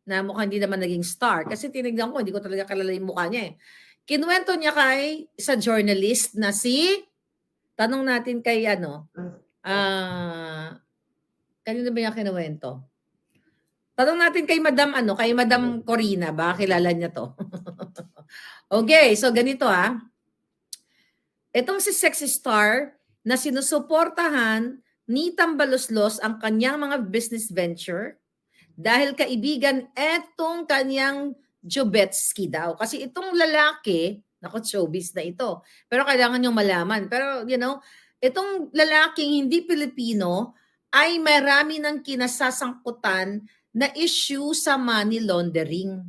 na mukhang hindi naman naging star. Kasi tinignan ko, hindi ko talaga kilala yung mukha niya eh. Kinuwento niya kay sa journalist na tanong natin kay kanino ba niya kinuwento? Tanong natin kay kay Madam Corina, ba kilala niya to? Okay, so ganito Itong si Sexy Star na sinusuportahan ni Tambaluslos ang kanyang mga business venture dahil kaibigan etong kanyang Jobetsky daw. Kasi itong lalaki, showbiz na ito. Pero kailangan nyo malaman. Pero, itong lalaking hindi Pilipino ay marami ng kinasasangkutan na issue sa money laundering.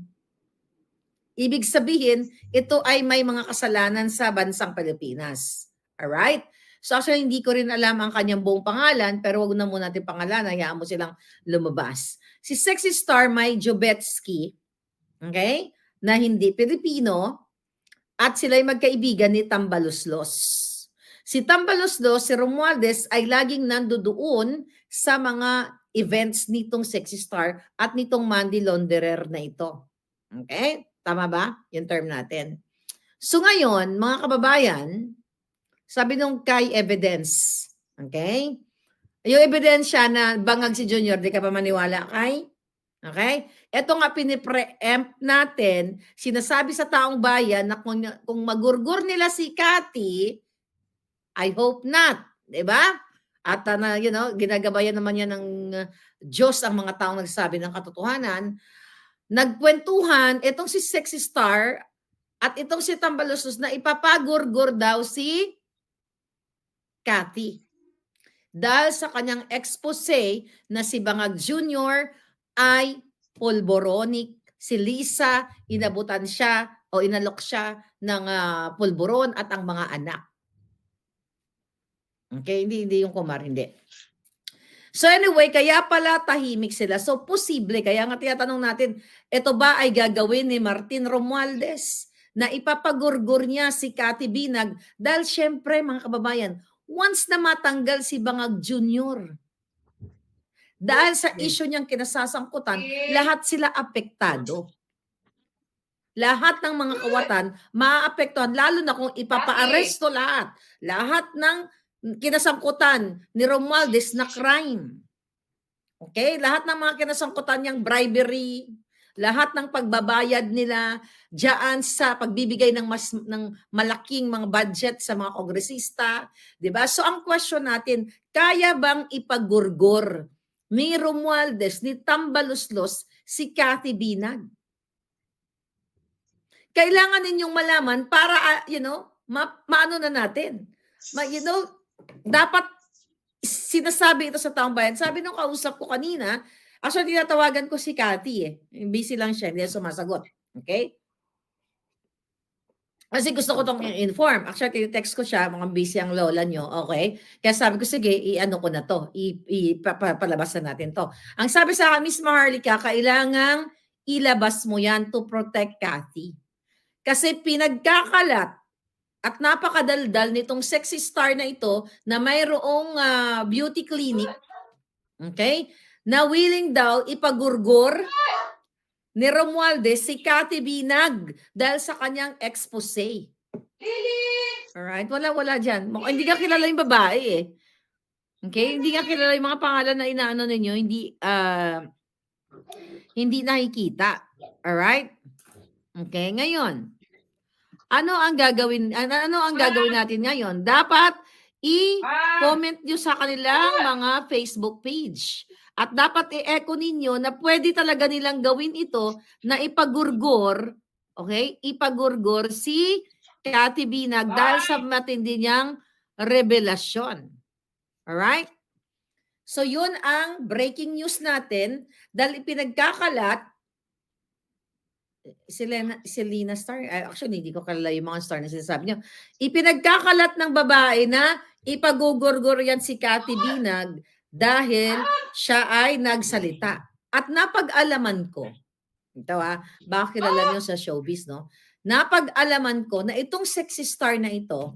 Ibig sabihin, ito ay may mga kasalanan sa bansang Pilipinas. Alright? So actually, hindi ko rin alam ang kanyang buong pangalan, pero wag na muna natin pangalan, hayaan mo silang lumabas. Si Sexy Star May Jobetsky, okay, na hindi Pilipino, at sila'y magkaibigan ni Tambaluslos. Si Tambaluslos, si Romualdez, ay laging nandoon sa mga events nitong Sexy Star at nitong money launderer na ito. Okay? Tama ba? Yung term natin. So ngayon, mga kababayan, sabi nung kay evidence, okay? Yung ebidensya na bangag si Junior, di ka pa maniwala kay? Okay? Ito nga pinipreempt natin, sinasabi sa taong bayan na kung magurgur nila si Cathy, I hope not. Diba? At ginagabayan naman yan ng Diyos ang mga taong nagsasabi ng katotohanan. Nagkwentuhan itong si Sexy Star at itong si Tambaluslos na ipapagurgur daw si Cathy. Dahil sa kanyang expose na si Bangag Jr. ay pulboronic. Si Lisa, inabutan siya o inalok siya ng pulboron at ang mga anak. Okay, hindi yung kumar, hindi. So anyway, kaya pala tahimik sila. So posible, kaya nga tinatanong natin, ito ba ay gagawin ni Martin Romualdez na ipapagurgur niya si Cathy Binag? Dahil syempre mga kababayan, once na matanggal si Bangag Jr., dahil sa issue niyang kinasasangkutan, lahat sila apektado. Lahat ng mga kawatan maaapektuhan, lalo na kung ipapaaresto lahat. Lahat ng kinasangkutan ni Romualdez na crime. Okay? Lahat ng mga kinasangkutan niyang bribery, lahat ng pagbabayad nila diyan sa pagbibigay ng malaking mga budget sa mga kongresista, 'di ba? So ang question natin, kaya bang ipagurgor ni Romualdez, ni Tambaluslos si Cathy Binag? Kailangan ninyong malaman para maano na natin. Dapat sinasabi ito sa taong bayan. Sabi nung kausap ko kanina, actually tinatawagan ko si Cathy Busy lang siya, hindi sumasagot. Okay? Kasi gusto ko itong i-inform. Actually, text ko siya, mga busy ang lola nyo. Okay? Kaya sabi ko, sige, i-ano ko na to. Ipapalabas na natin to. Ang sabi sa akin, Miss Maharlika, kailangang ilabas mo yan to protect Cathy. Kasi pinagkakalat at napakadaldal nitong Sexy Star na ito na mayroong beauty clinic, okay, na willing daw ipagurgor ni Romualdez si Cathy Binag dahil sa kanyang expose. Alright? Wala dyan. Hindi ka kilala yung babae Okay? Hindi ka kilala yung mga pangalan na inaano ninyo. Hindi nakikita. Alright? Okay? Ngayon, ano ang gagawin natin ngayon? Dapat i-comment nyo sa kanilang mga Facebook page. At dapat i-echo ninyo na pwede talaga nilang gawin ito na ipagurgor, okay? Ipagurgor si Cathy Binag dahil sa matindi niyang revelasyon. Alright? So yun ang breaking news natin dahil ipinagkakalat Selena Star, actually hindi ko kilala yung mga star na sinasabi niyo. Ipinagkakalat ng babae na ipagugurgur yan si Cathy Binag dahil siya ay nagsalita. At napag-alaman ko, ito baka kilala niyo sa showbiz, no? Napag-alaman ko na itong Sexy Star na ito,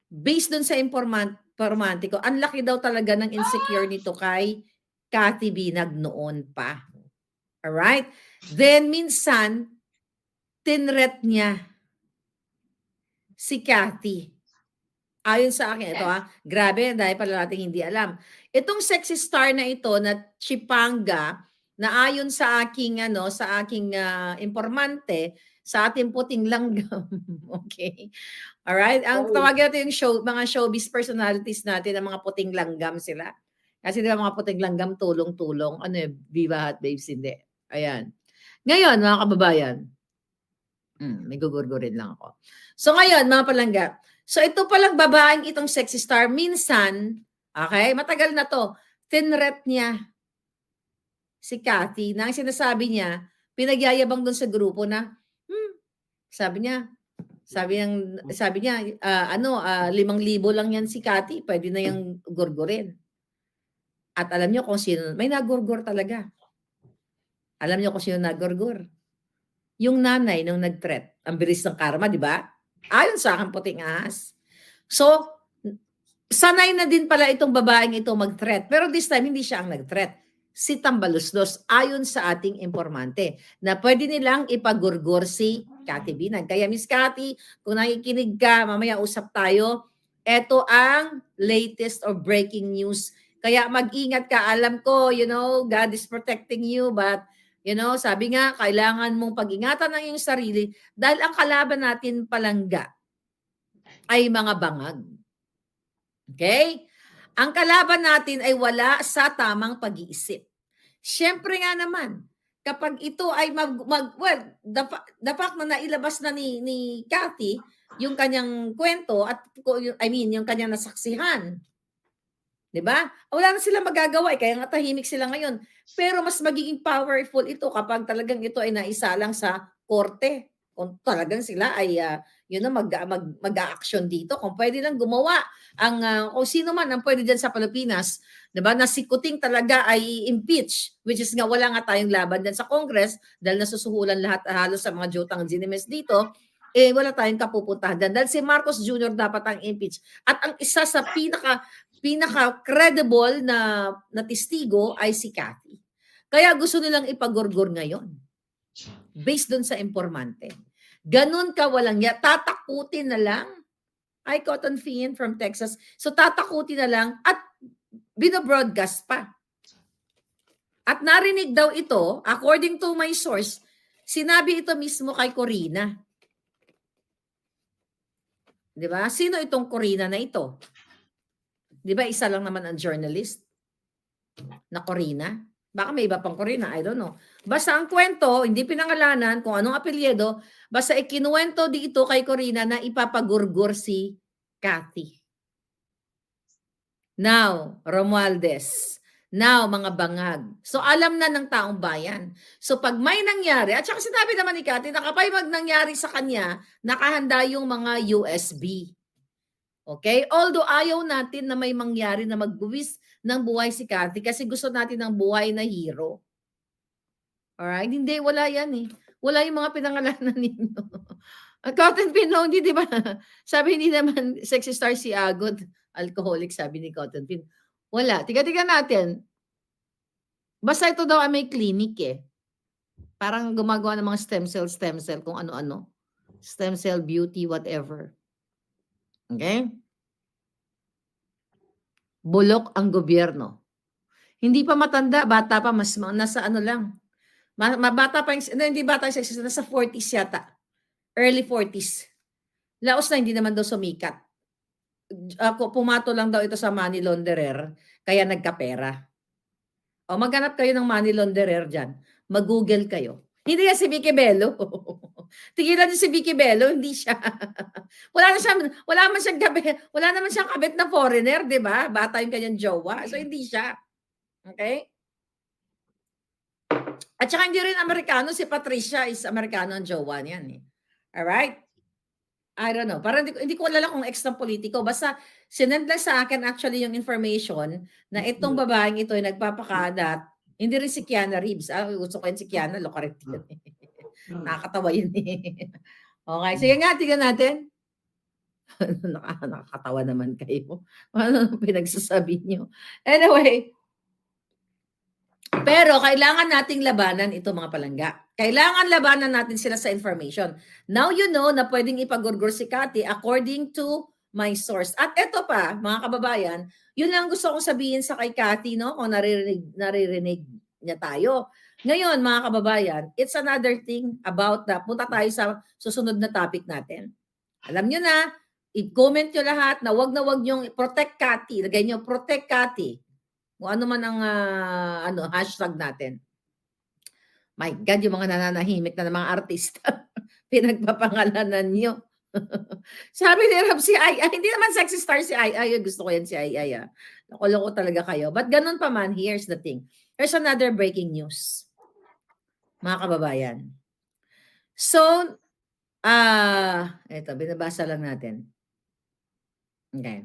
based dun sa informante ko, ang laki daw talaga ng insecure nito kay Cathy Binag noon pa. Alright? Then minsan, tinret niya si Cathy. Ayon sa akin, ito grabe, dahil pala natin hindi alam. Itong sexy star na ito na Chipanga, na ayon sa aking informante, sa ating puting langgam. Okay. Alright? Ang tawagin natin yung mga showbiz personalities natin, ang mga puting langgam sila. Kasi di ba mga puting langgam, tulong-tulong. Ano yun? Viva Hot Babes, hindi. Ayan. Ngayon, mga kababayan, may gugurgurin lang ako. So ngayon, mga palangga, so ito palang babaeng itong sexy star, minsan, okay, matagal na to, tinret niya si Cathy na ang sinasabi niya, pinagyayabang doon sa grupo na, sabi niya, 5,000 lang yan si Cathy, pwede na yung gurgurin. At alam niyo kung sino, may nagurgur talaga. Alam niyo kung sino nagurgur? Yung nanay nung nag-threat. Ang bilis ng karma, di ba? Ayon sa akin, puting ahas. So, sanay na din pala itong babaeng ito mag-threat. Pero this time, hindi siya ang nag-threat. Si Tambaluslos, ayon sa ating informante, na pwede nilang ipagurgur si Cathy Binag. Kaya Miss Cathy, kung nakikinig ka, mamaya usap tayo. Ito ang latest or breaking news. Kaya mag-ingat ka. Alam ko, God is protecting you, but sabi nga, kailangan mong pag-ingatan ang iyong sarili dahil ang kalaban natin palangga ay mga bangag. Okay? Ang kalaban natin ay wala sa tamang pag-iisip. Siyempre nga naman, kapag ito ay the fact na nailabas na ni Cathy yung kanyang kwento at yung kanyang nasaksihan. 'Di ba? Wala na silang magagawa, kaya nga tahimik sila ngayon. Pero mas magiging powerful ito kapag talagang ito ay naisalang sa korte. Kung talagang sila ay mag-a-action dito, kung pwede lang gumawa kung sino man ang pwede diyan sa Pilipinas, 'di ba? Na si Kuting talaga ay impeach, which is nga wala nga tayong laban diyan sa Congress dahil nasusuhulan lahat halos sa mga jutang ginimes dito. Wala tayong kapupuntahan dahil si Marcos Jr. dapat ang impeach. At ang isa sa pinaka-credible na testigo ay si Cathy. Kaya gusto nilang ipagurgur ngayon. Based doon sa informante. Ganun ka walang tatakutin na lang. Ay, Cotton Fiend from Texas. So tatakutin na lang at binobroadcast pa. At narinig daw ito, according to my source, sinabi ito mismo kay Corina. 'Di ba? Sino itong Corina na ito? 'Di ba isa lang naman ang journalist na Corina? Baka may iba pang Corina, I don't know. Basta ang kwento, hindi pinangalanan kung anong apelyido, basta ikinuwento dito kay Corina na ipapagurgur si Cathy. Now, Romualdez. Now, mga bangag. So, alam na ng taong bayan. So, pag may nangyari, at saka sinabi naman ni Cathy, na kapag nangyari sa kanya, nakahanda yung mga USB. Okay? Although ayaw natin na may mangyari na magbuwis ng buhay si Cathy kasi gusto natin ng buhay na hero. Alright? Hindi, wala yan eh. Wala yung mga pinangalanan ninyo. Cotton Pin, hindi, di ba? Sabi, hindi naman sexy star si Agod. Alcoholic, sabi ni Cotton Pin. Wala. Tiga-tiga natin. Basta ito daw ay may clinic eh. Parang gumagawa ng mga stem cell, kung ano-ano. Stem cell, beauty, whatever. Okay? Bulok ang gobyerno. Hindi pa matanda, bata pa, mas nasa ano lang. Bata pa hindi bata yung sexy, nasa 40s yata. Early 40s. Laos na hindi naman daw sumikat. Pumato lang daw ito sa money launderer, kaya nagkapera. O maghanap kayo ng money launderer dyan. Mag-google kayo. Hindi yan si Vicky Bello. Tigilan niyo si Vicky Bello, hindi siya. wala naman siyang kabit na foreigner, 'di ba? Bata yung kanyang jowa. So hindi siya. Okay? At saka hindi rin Amerikano, si Patricia is Amerikano ang jowa niyan eh. All right? I don't know. Parang hindi ko alala kung ex ng politiko. Basta sinend lang sa akin actually yung information na itong babaeng ito ay nagpapakadat. Hindi rin si Kiana Reeves. Gusto ko yun si Kiana. Lokaret yun. Nakakatawa yun eh. Okay. Sige nga, tignan natin. Nakakatawa naman kayo. Ano pinagsasabi nyo? Anyway. Pero kailangan nating labanan ito mga palangga. Kailangan labanan natin sila sa information. Now you know na pwedeng ipagurgur si Cathy according to my source. At ito pa, mga kababayan, yun lang gusto kong sabihin sa kay Cathy, no? Kung naririnig niya tayo. Ngayon, mga kababayan, it's another thing about punta tayo sa susunod na topic natin. Alam nyo na, i-comment nyo lahat na wag nyong protect Cathy. Lagay nyo, protect Cathy. Kung ano man ang hashtag natin. My God, yung mga nananahimik na mga artista, pinagpapangalanan nyo. Sabi ni Rob, si Ay, hindi naman sexy star si Ay. Gusto ko yan si Ay. Nakuloko talaga kayo. But ganun pa man, here's the thing. Here's another breaking news. Mga kababayan. So, ito, binabasa lang natin. Okay.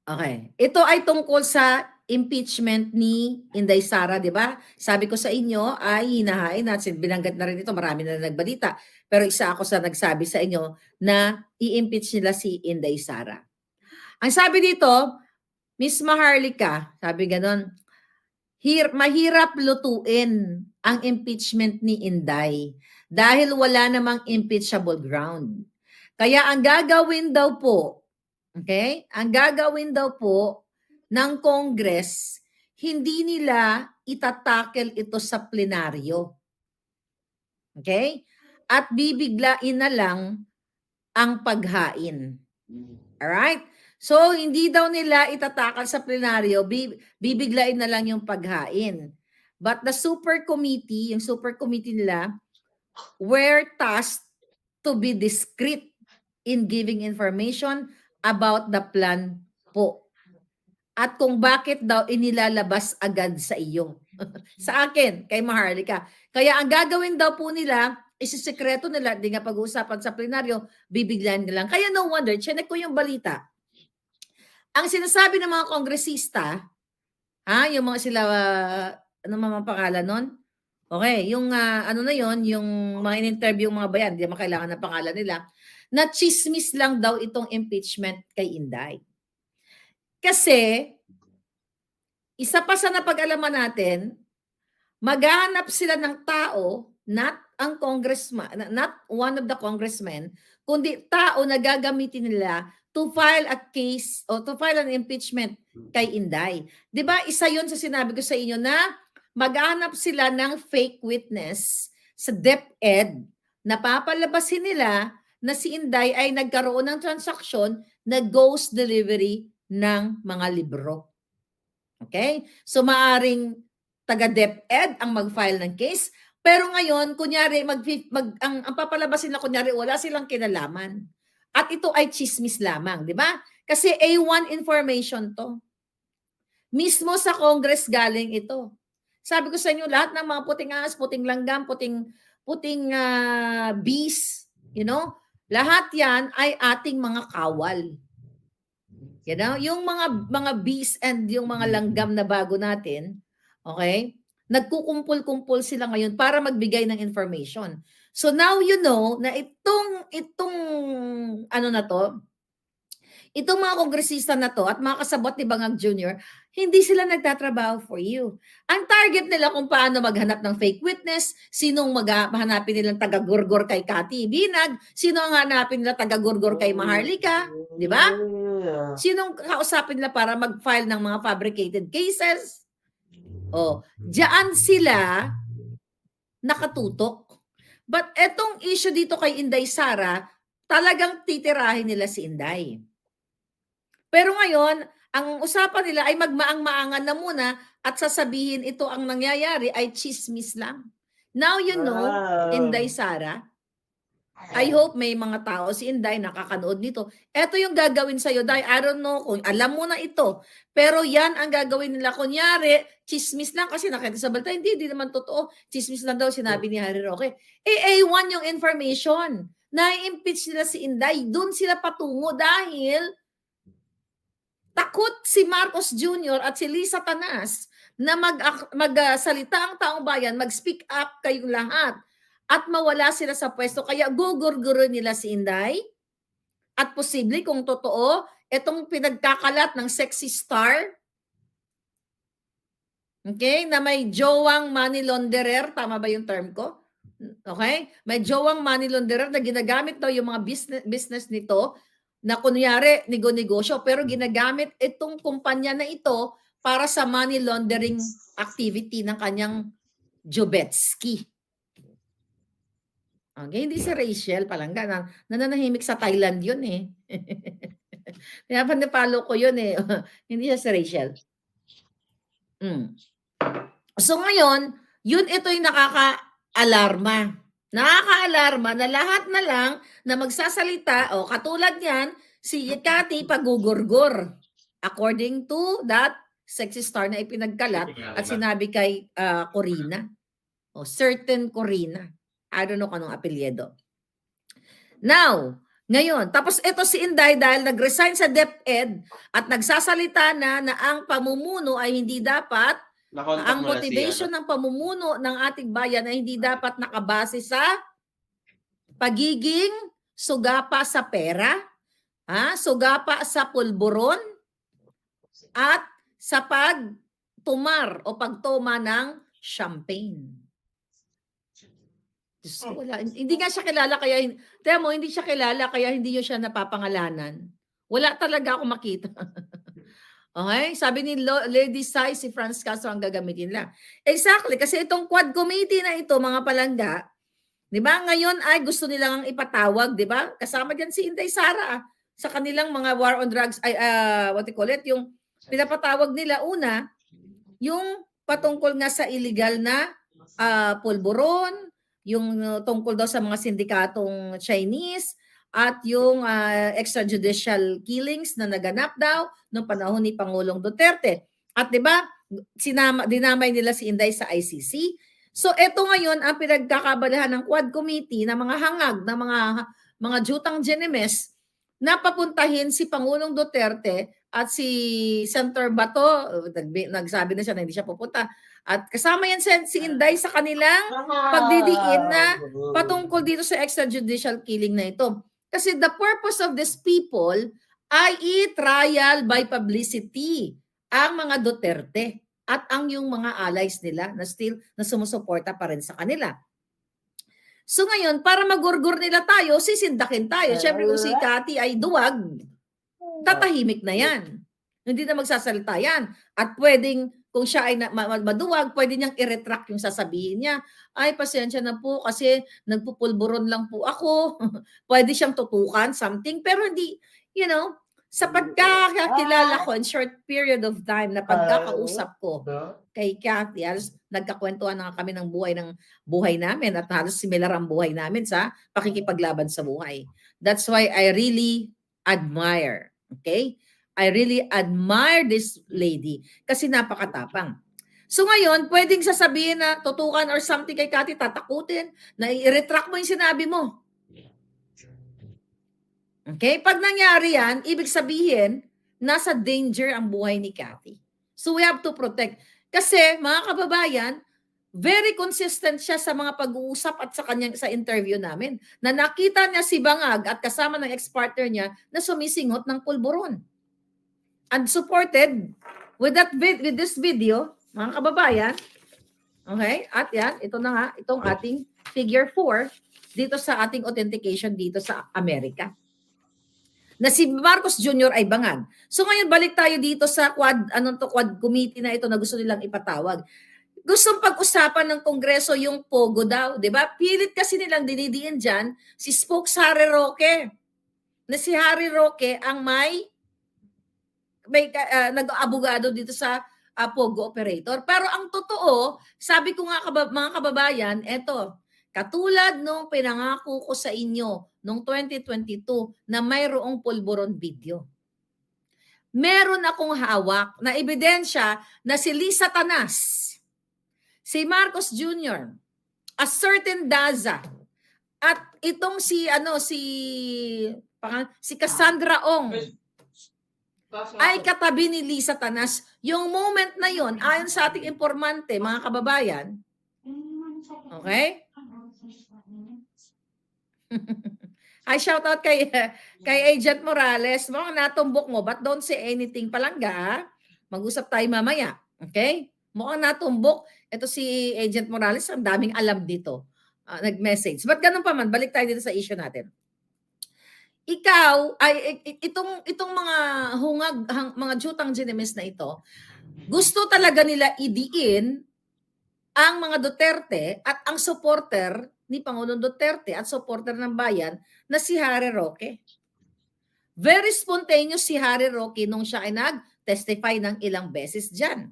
Okay. Ito ay tungkol sa impeachment ni Inday Sara, di ba? Sabi ko sa inyo ay hinahain at binanggit na rin ito, marami na nagbalita. Pero isa ako sa nagsabi sa inyo na i-impeach nila si Inday Sara. Ang sabi dito, Miss Maharlika, sabi ganon, mahirap lutuin ang impeachment ni Inday dahil wala namang impeachable ground. Kaya ang gagawin daw po, okay? Ang gagawin daw po ng Congress, hindi nila itatakel ito sa plenaryo. Okay? At bibiglain na lang ang paghain. Alright? So, hindi daw nila itatakal sa plenaryo, bibiglain na lang yung paghain. But the super committee, yung super committee nila, were tasked to be discreet in giving information about the plan po. At kung bakit daw inilalabas agad sa iyo. Sa akin, kay Maharlika. Kaya ang gagawin daw po nila, isisekreto nila, di nga pag-uusapan sa plenaryo, bibiglan nila. Kaya no wonder, chinek ko yung balita. Ang sinasabi ng mga kongresista, yung mga sila, ano mga pangalan nun? Okay, yung ano na yon, yung mga in-interview mga bayan, hindi makailangan ng pangalan nila, na chismis lang daw itong impeachment kay Inday. Kasi, isa pa sa napag-alaman natin, maghahanap sila ng tao, not ang congressman, not one of the congressmen, kundi tao na gagamitin nila to file a case o to file an impeachment kay Inday. 'Di ba? Isa 'yon sa sinabi ko sa inyo na maghahanap sila ng fake witness sa DepEd na papalabasin nila na si Inday ay nagkaroon ng transaksyon na ghost delivery ng mga libro. Okay? So maaring taga DepEd ang mag-file ng case, pero ngayon kunyari ang papalabasin na kunyari wala silang kinalaman. At ito ay chismis lamang, di ba? Kasi A1 information to. Mismo sa Congress galing ito. Sabi ko sa inyo, lahat ng mga puting ahas, puting langgam, puting bees, lahat yan ay ating mga kawal. Yung mga bees and yung mga langgam na bago natin, okay? Nagkukumpul-kumpul sila ngayon para magbigay ng information. So now you know na itong ano na to, itong mga kongresista na to at mga kasabot ni Bangag Jr., hindi sila nagtatrabaho for you. Ang target nila kung paano maghanap ng fake witness, sinong mahanapin nilang taga-gurgor kay Cathy Binag, sino ang hanapin nila taga-gurgor kay Maharlika, di ba? Sinong kausapin nila para mag-file ng mga fabricated cases? Diyan sila nakatutok. But etong issue dito kay Inday Sara, talagang titirahin nila si Inday. Pero ngayon, ang usapan nila ay magmaang-maangan na muna at sasabihin ito ang nangyayari ay chismis lang. Now you know, Inday Sara, I hope may mga tao si Inday nakakanood nito. Ito yung gagawin sa'yo, Day. I don't know kung alam mo na ito. Pero yan ang gagawin nila. Kunyari, chismis lang kasi nakita sa balita. Hindi naman totoo. Chismis lang daw sinabi ni Harry Roque. A1 yung information. Na-impeach nila si Inday. Doon sila patungo dahil takot si Marcos Jr. at si Lisa Tanas na magsalita ang taong bayan, mag-speak up kayong lahat at mawala sila sa pwesto. Kaya gugurguro nila si Inday at posible kung totoo, itong pinagkakalat ng sexy star Okay? Na may jowang money launderer, tama ba yung term ko? Okay? May jowang money launderer na ginagamit daw yung mga business nito na kunyari negosyo pero ginagamit itong kumpanya na ito para sa money laundering activity ng kanyang Jobetsky. Okay, hindi si Rachel Palangga na nananahimik sa Thailand yun eh. Kaya panapalo ko yun eh. Hindi siya si Rachel. So ngayon, yun ito'y nakaka-alarma. Nakaka-alarma na lahat na lang na magsasalita, o katulad niyan, si Cathy pagugurgur. According to that sexy star na ipinagkalat at sinabi kay Corina. O certain Corina. I don't know kung anong apelyido. Now, ngayon, tapos ito si Inday dahil nag-resign sa DepEd at nagsasalita na ang pamumuno ay hindi dapat, ang motivation ng pamumuno ng ating bayan ay hindi dapat nakabase sa pagiging sugapa sa pera, sugapa sa pulburon, at sa pagtumar o pagtoma ng champagne. Wala. Hindi nga siya kilala kaya, hindi siya kilala kaya hindi niyo siya napapangalanan. Wala talaga ako makita. Okay? Sabi ni Lady Sai, si Franz Castro ang gagamitin lang. Exactly, kasi itong quad committee na ito, mga palangga, di ba, ngayon ay gusto nilang ipatawag, di ba? Kasama dyan si Inday Sara sa kanilang mga war on drugs, what you call it, yung pinapatawag nila una, yung patungkol nga sa illegal na pulburon, yung tungkol daw sa mga sindikatong Chinese, at yung extrajudicial killings na naganap daw noong panahon ni Pangulong Duterte. At 'di ba, dinamay nila si Inday sa ICC. So eto ngayon ang pinagkakabalahan ng Quad Committee na mga hangag, na mga jutang Genemes na papuntahin si Pangulong Duterte at si Senator Bato. Nagsabi na siya na hindi siya pupunta. At kasama yan si Inday sa kanilang pagdidiin na patungkol dito sa extrajudicial killing na ito. Kasi the purpose of these people ay i-trial by publicity ang mga Duterte at ang yung mga allies nila na still na sumusuporta pa rin sa kanila. So ngayon, para magurgur nila tayo, sisindakin tayo. Siyempre kung si Cathy ay duwag, tatahimik na yan. Hindi na magsasalita yan. At pwedeng, kung siya ay maduwag, pwede niyang i-retract yung sasabihin niya. Ay, pasensya na po kasi nagpupulburon lang po ako. Pwede siyang tutukan, something. Pero hindi, sa pagkakakilala ko in short period of time na pagkakausap ko kay Cathy, halos nagkakwentuhan na kami ng buhay namin at halos similar ang buhay namin sa pakikipaglaban sa buhay. That's why I really admire, okay? I really admire this lady kasi napakatapang. So ngayon, pwedeng sasabihin na tutukan or something kay Cathy, tatakutin, na i-retract mo yung sinabi mo. Okay? Pag nangyari yan, ibig sabihin, nasa danger ang buhay ni Cathy. So we have to protect. Kasi mga kababayan, very consistent siya sa mga pag-uusap at sa interview namin na nakita niya si Bangag at kasama ng ex-partner niya na sumisinghot ng pulburon. And supported with this video, mga kababayan, okay? At yan, ito na nga, itong ating figure 4 dito sa ating authentication dito sa Amerika. Na si Marcos Jr. ay bangag. So ngayon balik tayo dito sa quad committee na ito na gusto nilang ipatawag. Gustong pag-usapan ng Kongreso yung POGO daw, 'di ba? Pilit kasi nilang dinidiin diyan si Spokes Harry Roque. Na si Harry Roque ang may nag-abogado dito sa POGO operator. Pero ang totoo, sabi ko nga mga kababayan, eto, katulad nung pinangako ko sa inyo noong 2022 na mayroong pulburon video. Meron akong hawak na ebidensya na si Lisa Tanas, si Marcos Jr., a certain Daza, at itong si Cassandra Ong ay katabi ni Lisa Tanas. Yung moment na yon, ayon sa ating informante, mga kababayan, okay? Ay, shout out kay Agent Morales. Mga natumbok mo, but don't say anything palangga. Mag-usap tayo mamaya. Okay? Mukhang natumbok. Ito si Agent Morales, ang daming alam dito. Nag-message. But ganun pa man, balik tayo dito sa issue natin. Ikaw, itong mga mga jutang ginemes na ito, gusto talaga nila idiin ang mga Duterte at ang supporter ni Pangulong Duterte at supporter ng bayan na si Harry Roque. Very spontaneous si Harry Roque nung siya ay nag-testify ng ilang beses dyan.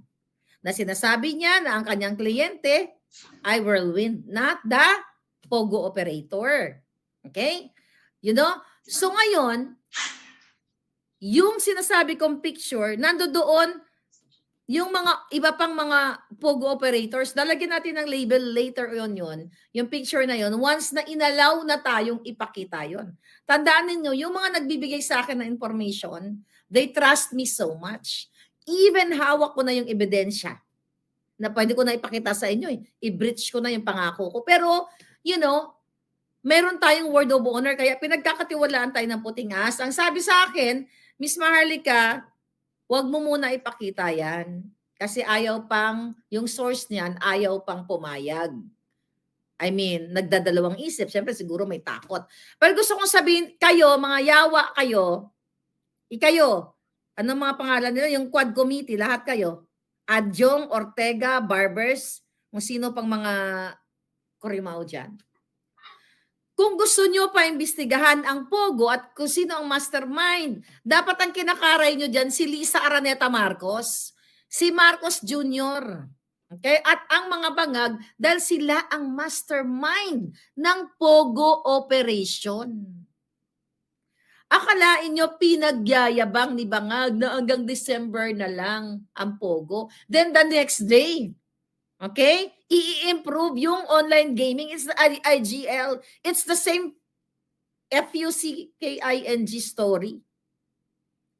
Na sinasabi niya na ang kanyang kliyente ay whirlwind, not the Pogo operator. Okay? You know? So ngayon, yung sinasabi kong picture, nandoon yung mga iba pang mga Pogo operators, lalagyan natin ng label later on yun, yung picture na yun, once na inalaw na tayong ipakita yun. Tandaan ninyo, yung mga nagbibigay sa akin ng information, they trust me so much. Even hawak ko na yung ebidensya na pwede ko na ipakita sa inyo. I-breach ko na yung pangako ko. Pero, you know, meron tayong word of honor, kaya pinagkakatiwalaan tayo ng puting as. Ang sabi sa akin, Miss Maharlika, wag mo muna ipakita yan. Kasi ayaw pang, yung source niyan, ayaw pang pumayag. I mean, nagdadalawang isip. Siyempre, siguro may takot. Pero gusto kong sabihin, kayo, mga yawa kayo, ikayo, anong mga pangalan nila? Yung quad committee, lahat kayo. Adjong, Ortega, Barbers, kung sino pang mga kurimao dyan. Kung gusto nyo pa imbestigahan ang Pogo at kung sino ang mastermind, dapat ang kinakaray nyo dyan si Lisa Araneta Marcos, si Marcos Jr. Okay? At ang mga bangag dahil sila ang mastermind ng Pogo operation. Akalain nyo pinagyayabang ni Bangag na hanggang December na lang ang Pogo. Then the next day, okay? I-improve yung online gaming. It's the IGL. It's the same FUCKING story.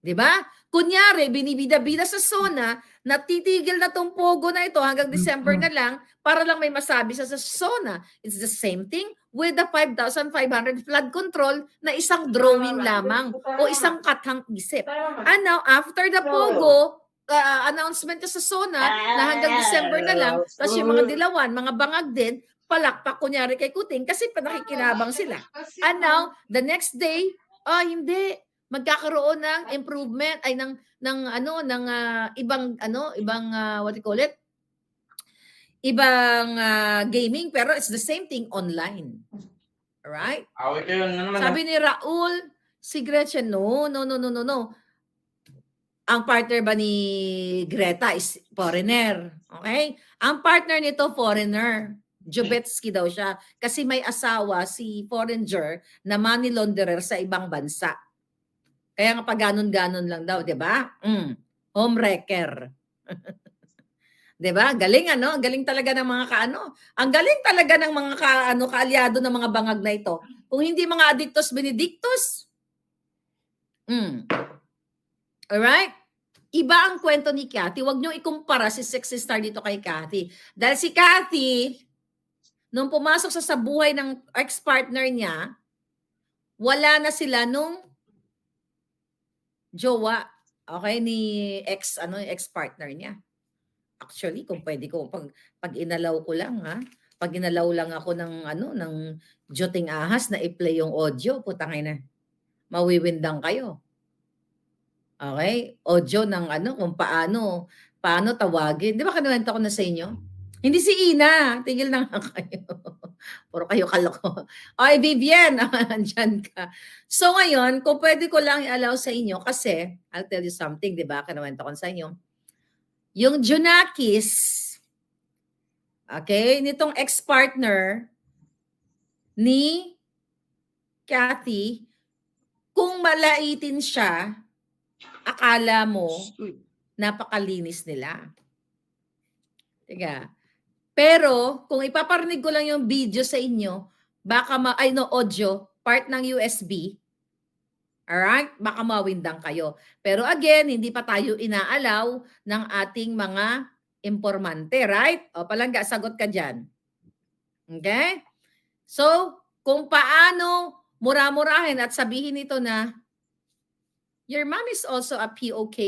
Diba? Kunyari, binibida-bida sa SONA, natitigil na tong Pogo na ito hanggang December na lang para lang may masabi sa SONA. It's the same thing with the 5,500 flood control na isang drawing lamang o isang kathang isip. And now, after the Pogo, announcement sa SONA na hanggang December na lang, tapos yung mga dilawan, mga bangag din, palakpak kunyari kay Kuting kasi panakikinabang sila. And now, the next day, hindi, magkakaroon ng improvement ay ng ibang what you call it? Ibang gaming pero it's the same thing online. All right? Sabi ni Raul, si Gretchen, no. Ang partner ba ni Greta is foreigner. Okay? Ang partner nito foreigner. Jubetsky daw siya. Kasi may asawa si foreigner na money launderer sa ibang bansa. Kaya nga pag ganon-ganon lang daw, di ba? Homewrecker. Di ba? Galing ano? Galing talaga ng mga kaano. Ang galing talaga ng mga kaalyado ng mga bangag na ito. Kung hindi mga adictos benedictus. Alright? Iba ang kwento ni Cathy. Huwag niyo ikumpara si sexy star dito kay Cathy. Dahil si Cathy, nung pumasok sa buhay ng ex-partner niya, wala na sila nung jowa, okay, ni ex-partner niya. Actually, kung pwede ko, pag inalaw ko lang, pag inalaw lang ako ng Joting Ahas na i-play yung audio, putangay na, mawiwindang kayo. Okay? Audio ng kung paano tawagin. Di ba kinuwento ko na sa inyo? Hindi si Ina. Tigil na nga kayo. Puro kayo kaloko. Ay, Vivian, andyan ka. So ngayon, kung pwede ko lang i-allow sa inyo, kasi, I'll tell you something, di ba? Kinuwento ko sa inyo. Yung Junakis, okay, nitong ex-partner ni Cathy, kung malaitin siya, akala mo, napakalinis nila. Tiga. Pero, kung ipaparinig ko lang yung video sa inyo, baka audio, part ng USB, alright? Baka mawindang kayo. Pero again, hindi pa tayo inaalaw ng ating mga informante, right? O, Palangga, sagot ka dyan. Okay? So, kung paano mura-murahin at sabihin ito na, your mom is also a POK.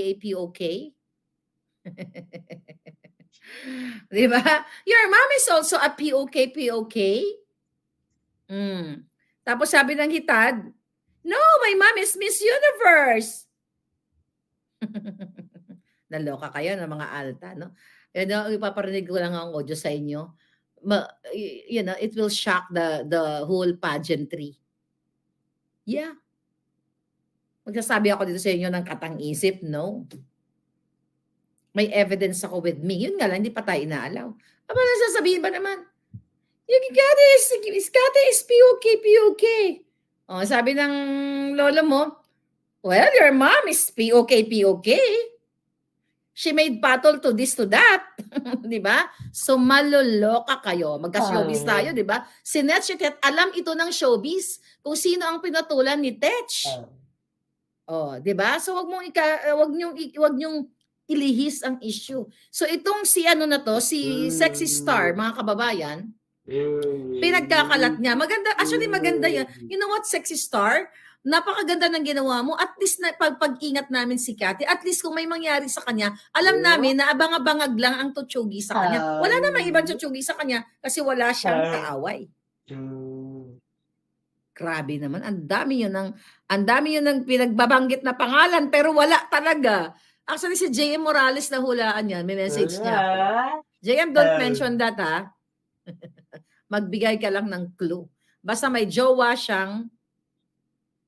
Di ba? Your mom is also a POK. Tapos sabi ng hitad, no, my mom is Miss Universe. Naloka kayo ng mga alta, no? Ipaparinig ko lang ang audio sa inyo. It will shock the whole pageantry. Yeah. Magsasabi ako dito sa inyo ng katang-isip, no? May evidence ako with me. Yun nga lang, hindi pa tayo inaalaw. Aba, nasasabihin ba naman? Yung Kate is POK. Oh, sabi ng lolo mo, well, your mom is POK. She made battle to this, to that. Di ba? So, maloloka kayo. Magka-showbiz tayo, di ba? Si Netch, alam ito ng showbiz kung sino ang pinatulan ni Tetch. Oh, di ba? So, wag niyong ilihis ang issue. So, itong si ano na to, si Sexy Star, mga kababayan, pinagkakalat niya. Actually maganda yan. You know what, Sexy Star? Napakaganda ng ginawa mo. At least na pag-ingat namin si Cathy. At least kung may mangyari sa kanya, alam namin na abang-abangag lang ang tutsugi sa kanya. Wala namang ibang tutsugi sa kanya kasi wala siyang kaaway. Grabe naman. Ang dami yun ng pinagbabanggit na pangalan pero wala talaga. Actually, si J.M. Morales na hulaan yan. May message niya ako. J.M., don't mention that, ha? Magbigay ka lang ng clue. Basta may jowa siyang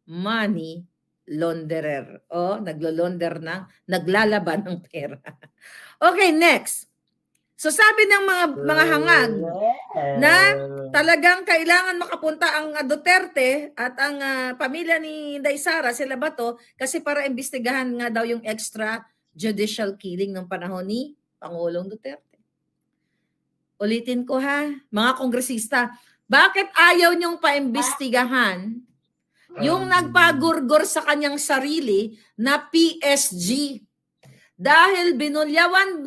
money launderer. O, naglo-launder naglalaban ng pera. Okay, next. So sabi ng mga hangad na talagang kailangan makapunta ang Duterte at ang pamilya ni Inday Sara, sila ba to? Kasi para imbestigahan nga daw yung extrajudicial killing ng panahon ni Pangulong Duterte. Ulitin ko ha, mga kongresista, bakit ayaw niyong paimbestigahan yung nagpagurgor sa kanyang sarili na PSG? Dahil binulyawan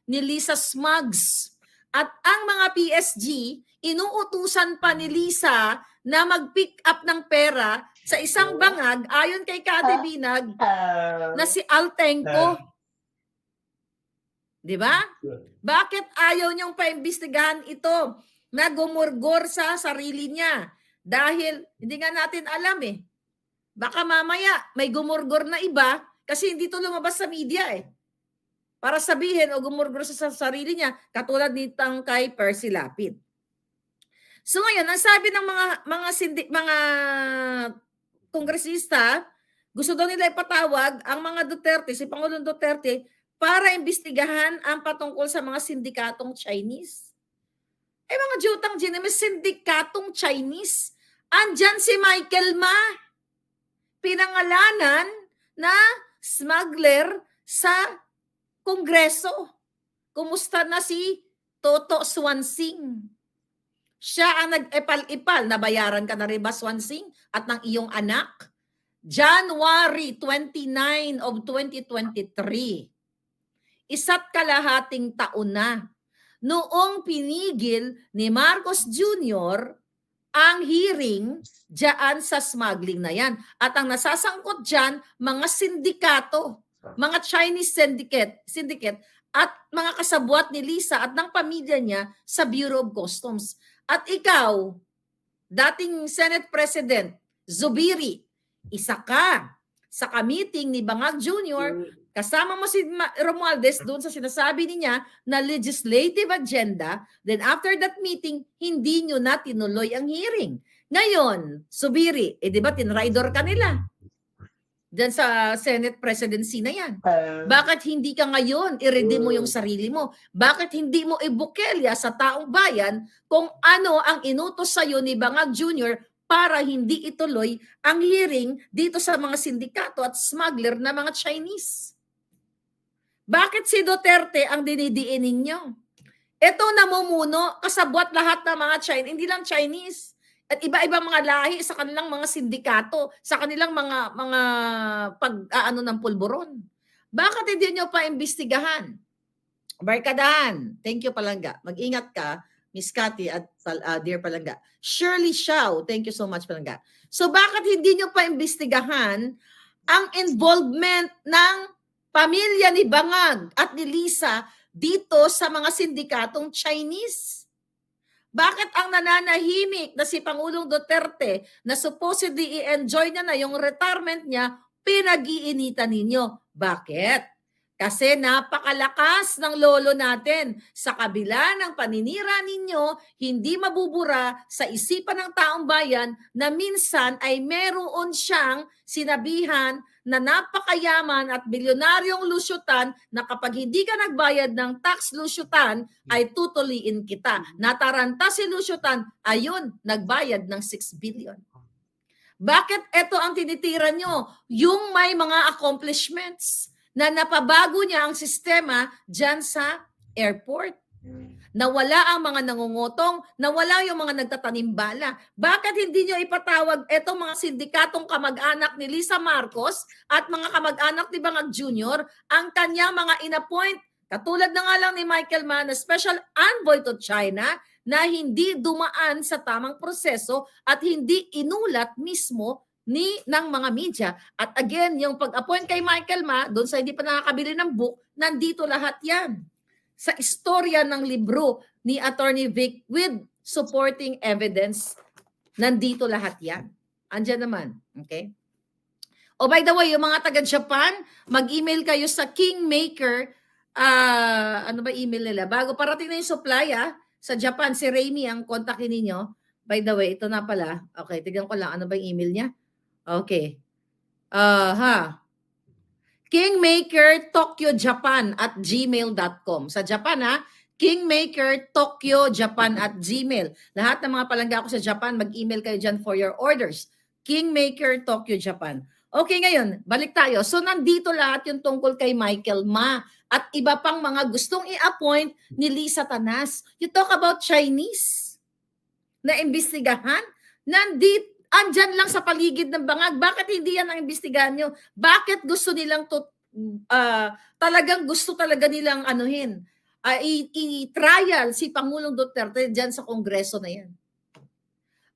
ni Lisa Smugs. At ang mga PSG, inuutusan pa ni Lisa na mag-pick up ng pera sa isang bangag ayon kay Cathy Binag na si Altenco. Di ba? Bakit ayaw niyong paimbestigahan ito na gumurgor sa sarili niya? Dahil hindi nga natin alam eh. Baka mamaya may gumurgor na iba kasi hindi to lumabas sa media eh. Para sabihin o gumurgor sa sarili niya katulad ni kay Percy Lapid. So ngayon, ang sabi ng mga kongresista, gusto daw nila ipatawag ang mga Duterte, si Pangulong Duterte, para imbestigahan ang patungkol sa mga sindikatong Chinese. Eh mga jutang may sindikatong Chinese. Andyan si Michael Ma, pinangalanan na smuggler sa Kongreso. Kumusta na si Toto Swansing? Siya ang nag-epal-ipal. Nabayaran ka na rin ba, Swansing? At ng iyong anak? January 29 of 2023. 1.5 taon na. Noong pinigil ni Marcos Jr. ang hearing dyan sa smuggling na yan. At ang nasasangkot dyan, mga sindikato, mga Chinese syndicate at mga kasabwat ni Lisa at ng pamilya niya sa Bureau of Customs. At ikaw, dating Senate President Zubiri, isa ka sa ka-meeting ni Bangag Jr., kasama mo si Romualdez doon sa sinasabi niya na legislative agenda, then after that meeting, hindi nyo na tinuloy ang hearing. Ngayon, Zubiri, di ba tinraidor ka nila? Diyan sa Senate presidency na yan. Bakit hindi ka ngayon i-redeem mo yung sarili mo? Bakit hindi mo ibukelya sa taong bayan kung ano ang inutos sa'yo ni Bangag Jr. para hindi ituloy ang hearing dito sa mga sindikato at smuggler na mga Chinese? Bakit si Duterte ang dinidiin ninyo? Ito namumuno, kasabwat lahat ng mga Chinese, hindi lang Chinese. At iba-ibang mga lahi sa kanilang mga sindikato, sa kanilang mga pag-aano ng pulburon. Bakit hindi nyo pa imbestigahan? Barkadahan. Thank you, Palangga. Mag-ingat ka, Miss Cathy at Dear Palangga. Shirley Xiao. Thank you so much, Palangga. So bakit hindi nyo pa imbestigahan ang involvement ng pamilya ni Bangag at ni Lisa dito sa mga sindikatong Chinese? Bakit ang nananahimik na si Pangulong Duterte na supposedly i-enjoy niya na yung retirement niya, pinag-iinitan ninyo? Bakit? Kasi napakalakas ng lolo natin. Sa kabila ng paninira ninyo, hindi mabubura sa isipan ng taong bayan na minsan ay meron siyang sinabihan na napakayaman at bilyonaryong lusyutan na kapag hindi ka nagbayad ng tax lusyutan, ay tutuliin kita. Nataranta si lusyutan, ayun, nagbayad ng 6 billion. Bakit ito ang tinitira nyo? Yung may mga accomplishments na napabago niya ang sistema dyan sa airport. Nawala ang mga nangungutong, nawala yung mga nagtatanim bala. Bakit hindi nyo ipatawag etong mga sindikatong kamag-anak ni Lisa Marcos at mga kamag-anak ni Bangag Jr. ang kanyang mga inappoint? Katulad na nga lang ni Michael Mann, na special envoy to China, na hindi dumaan sa tamang proseso at hindi inulat mismo ng mga media. At again, yung pag-appoint kay Michael Ma, doon sa hindi pa nakakabili ng book, nandito lahat yan. Sa istorya ng libro ni Attorney Vic with supporting evidence, nandito lahat yan. Andyan naman. Okay? Oh, by the way, yung mga taga-Japan, mag-email kayo sa Kingmaker. Ano ba email nila? Bago parating na yung supply, sa Japan, si Raimi ang kontakin ninyo. By the way, ito na pala. Okay, tignan ko lang. Ano ba yung email niya? Okay. Kingmaker Tokyo Japan at gmail.com. Sa Japan, Kingmaker Tokyo Japan at gmail. Lahat ng mga palangga ko sa Japan, mag-email kayo dyan for your orders. Kingmaker Tokyo Japan. Okay, ngayon, balik tayo. So, nandito lahat yung tungkol kay Michael Ma at iba pang mga gustong i-appoint ni Lisa Tanas. You talk about Chinese na imbestigahan? Nandito, andyan lang sa paligid ng bangag. Bakit hindi yan ang imbestigahan nyo? Bakit gusto nilang talagang gusto talaga nilang anuhin? I-trial si Pangulong Duterte dyan sa Kongreso na yan.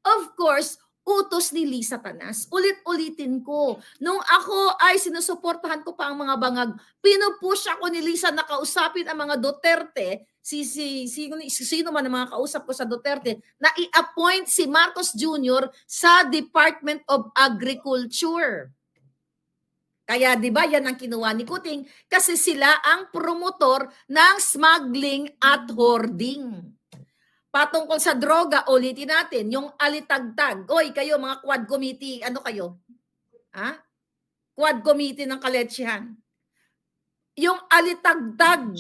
Of course, utos ni Lisa Tanas. Ulit-ulitin ko. Nung ako ay sinusuportahan ko pa ang mga bangag, pinupush ako ni Lisa na kausapin ang mga Duterte, sino man ang mga kausap ko sa Duterte, na i-appoint si Marcos Jr. sa Department of Agriculture. Kaya 'di ba yan ang kinuha ni Kuting kasi sila ang promotor ng smuggling at hoarding. Patungkol sa droga, ulitin natin, yung alitagtag. Oy, kayo mga quad committee, ano kayo? Quad committee ng Kaletsehan. Yung alitagtag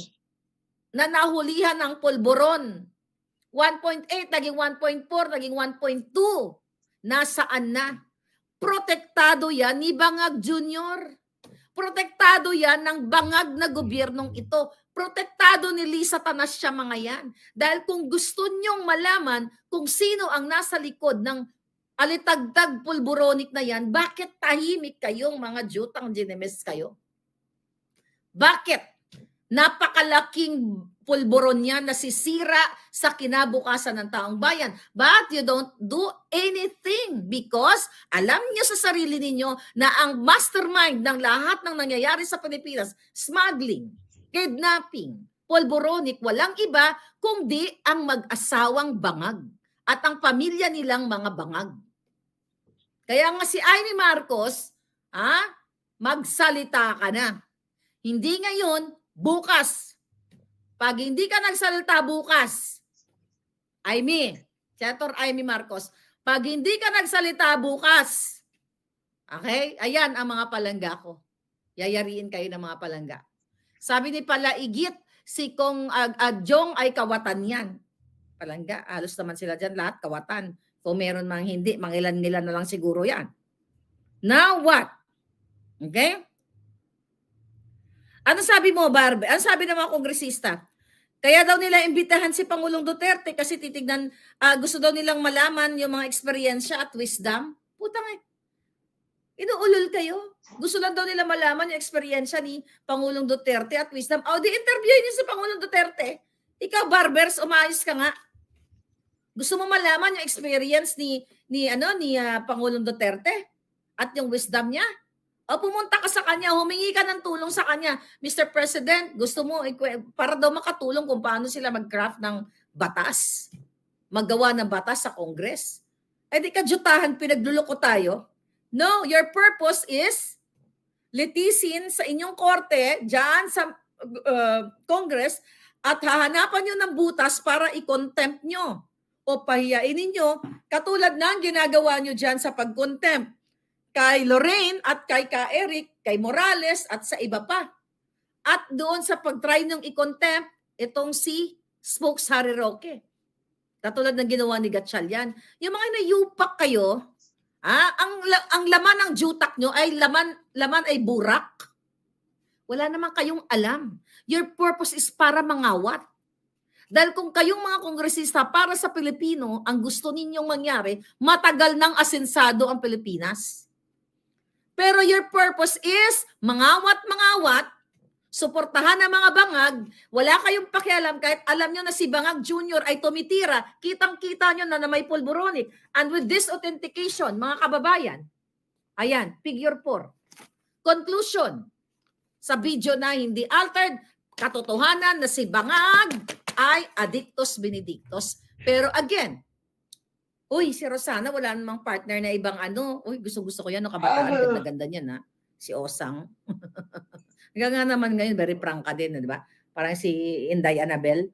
na nahulihan ng pulburon, 1.8, naging 1.4, naging 1.2. Nasaan na? Protektado yan ni Bangag Jr. Protektado yan ng bangag na gobyernong ito. Protektado ni Lisa Tanas siya mga yan. Dahil kung gusto nyong malaman kung sino ang nasa likod ng alitagtag pulburonik na yan, bakit tahimik kayong mga jutang ginemes kayo? Bakit? Napakalaking pulburon yan na sisira sa kinabukasan ng taong bayan. But you don't do anything because alam niyo sa sarili ninyo na ang mastermind ng lahat ng nangyayari sa Pilipinas, smuggling, kidnapping, pulburonik, walang iba kundi ang mag-asawang bangag at ang pamilya nilang mga bangag. Kaya nga si Amy Marcos, magsalita ka na. Hindi ngayon, bukas. Pag hindi ka nagsalita bukas, Senator Amy Marcos, pag hindi ka nagsalita bukas, okay, ayan ang mga palangga ko. Yayariin kayo ng mga palangga. Sabi ni Palaigit, si Kong Adyong ay kawatan yan. Palangga, halos naman sila dyan, lahat kawatan. Kung meron mang hindi, mangilan-ngilan na lang siguro yan. Now what? Okay? Ano sabi mo, Barbie? Ano sabi ng mga kongresista? Kaya daw nila imbitahan si Pangulong Duterte kasi titignan, gusto daw nilang malaman yung mga eksperyensya at wisdom. Putang inuulol kayo. Gusto lang daw nila malaman yung eksperyensya ni Pangulong Duterte at wisdom. Di-interviewin niyo si Pangulong Duterte. Ikaw, Barbers, umayos ka nga. Gusto mo malaman yung experience ni Pangulong Duterte at yung wisdom niya? O pumunta ka sa kanya, humingi ka ng tulong sa kanya. Mr. President, gusto mo, para daw makatulong kung paano sila mag-craft ng batas, maggawa ng batas sa Congress. Eh di kadyutahan, pinagluloko tayo. No, your purpose is litisin sa inyong korte, dyan sa Congress, at hahanapan nyo ng butas para i-contempt nyo o pahiyain ninyo, katulad ng ginagawa nyo dyan sa pag-contempt kay Lorraine at kay Eric, kay Morales at sa iba pa. At doon sa pag-try nung i-contempt, itong si Spokes Harry Roque. Katulad ng ginawa ni Gatchalian. Yung mga nayupak kayo, ang laman ng jutak nyo ay laman ay burak. Wala naman kayong alam. Your purpose is para mangawat. Dahil kung kayong mga kongresista para sa Pilipino, ang gusto ninyong mangyari, matagal nang asensado ang Pilipinas. Pero your purpose is mangawat, suportahan ang mga bangag, wala kayong pakialam kahit alam nyo na si Bangag Jr. ay tumitira, kitang-kita nyo na may pulboronic. And with this authentication, mga kababayan, ayan, figure 4. Conclusion, sa video na hindi altered, katotohanan na si Bangag ay addictus benedictus. Pero again, uy, si Rosana, wala namang partner na ibang ano. Uy, gusto ko yan, no, kabataan, ganda-ganda niyan, ha? Si Osang. Hanggang nga naman ngayon, very prangka din, di ba? Parang si Inday Annabel.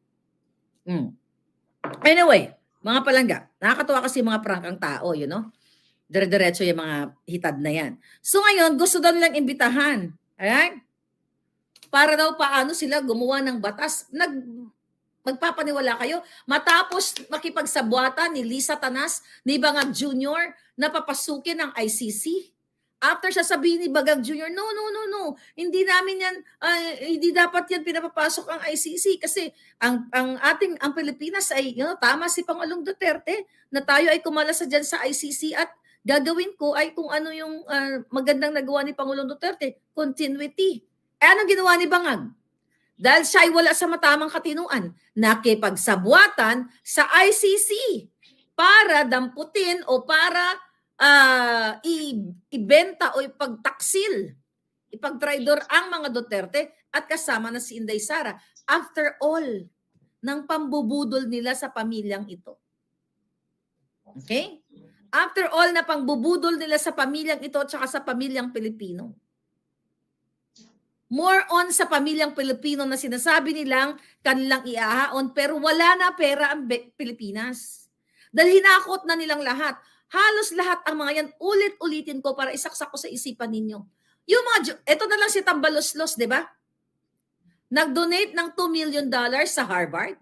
Anyway, mga palangga, nakakatuwa kasi mga prangkang tao, you know? Dire-diretso yung mga hitad na yan. So ngayon, gusto daw nilang imbitahan. Alright? Para daw paano sila gumawa ng batas. Magpapaniwala kayo, matapos makipagsabwatan ni Lisa Tanas, ni Bangag Jr., na papasukin ng ICC. After sasabihin ni Bangag Jr., no, hindi namin yan, hindi dapat yan pinapapasok ang ICC kasi ang Pilipinas ay, tama si Pangulong Duterte na tayo ay kumalasa dyan sa ICC at gagawin ko ay kung ano yung magandang nagawa ni Pangulong Duterte, continuity. Anong ginawa ni Bangag? Dahil siya ay wala sa matamang katinuan, nakipagsabwatan sa ICC para damputin o para ibenta o ipagtaksil, ipagtraidor ang mga Duterte at kasama na si Inday Sara. After all, ng pambubudol nila sa pamilyang ito. Okay? After all na pangbubudol nila sa pamilyang ito at saka sa pamilyang Pilipino. More on sa pamilyang Pilipino na sinasabi nilang kanilang iahaon pero wala na pera ang Pilipinas. Dahil hinakot na nilang lahat. Halos lahat ang mga yan, ulit-ulitin ko para isaksak ko sa isipan ninyo. Yung mga, ito na lang si Tambaloslos, di ba? Nag-donate ng $2 million sa Harvard.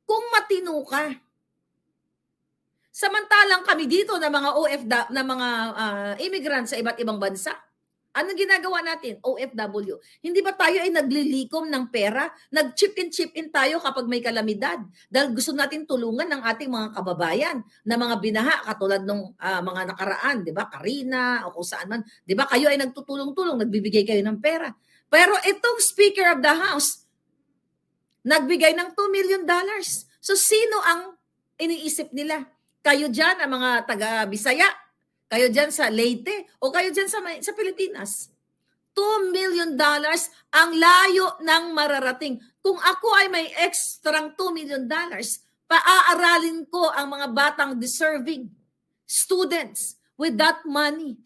Kung matino ka. Samantalang kami dito na mga na mga immigrants sa iba't ibang bansa. Ano ginagawa natin? OFW. Hindi ba tayo ay naglilikom ng pera? Nag-chip in tayo kapag may kalamidad. Dahil gusto natin tulungan ng ating mga kababayan na mga binaha katulad ng mga nakaraan, di ba? Karina o kung saan man. Di ba? Kayo ay nagtutulong-tulong, nagbibigay kayo ng pera. Pero itong Speaker of the House, nagbigay ng $2 million. So sino ang iniisip nila? Kayo dyan, ang mga taga-Bisaya, kayo dyan sa Leyte o kayo dyan sa Pilipinas. $2 million ang layo ng mararating. Kung ako ay may extrang $2 million, paaaralin ko ang mga batang deserving students with that money.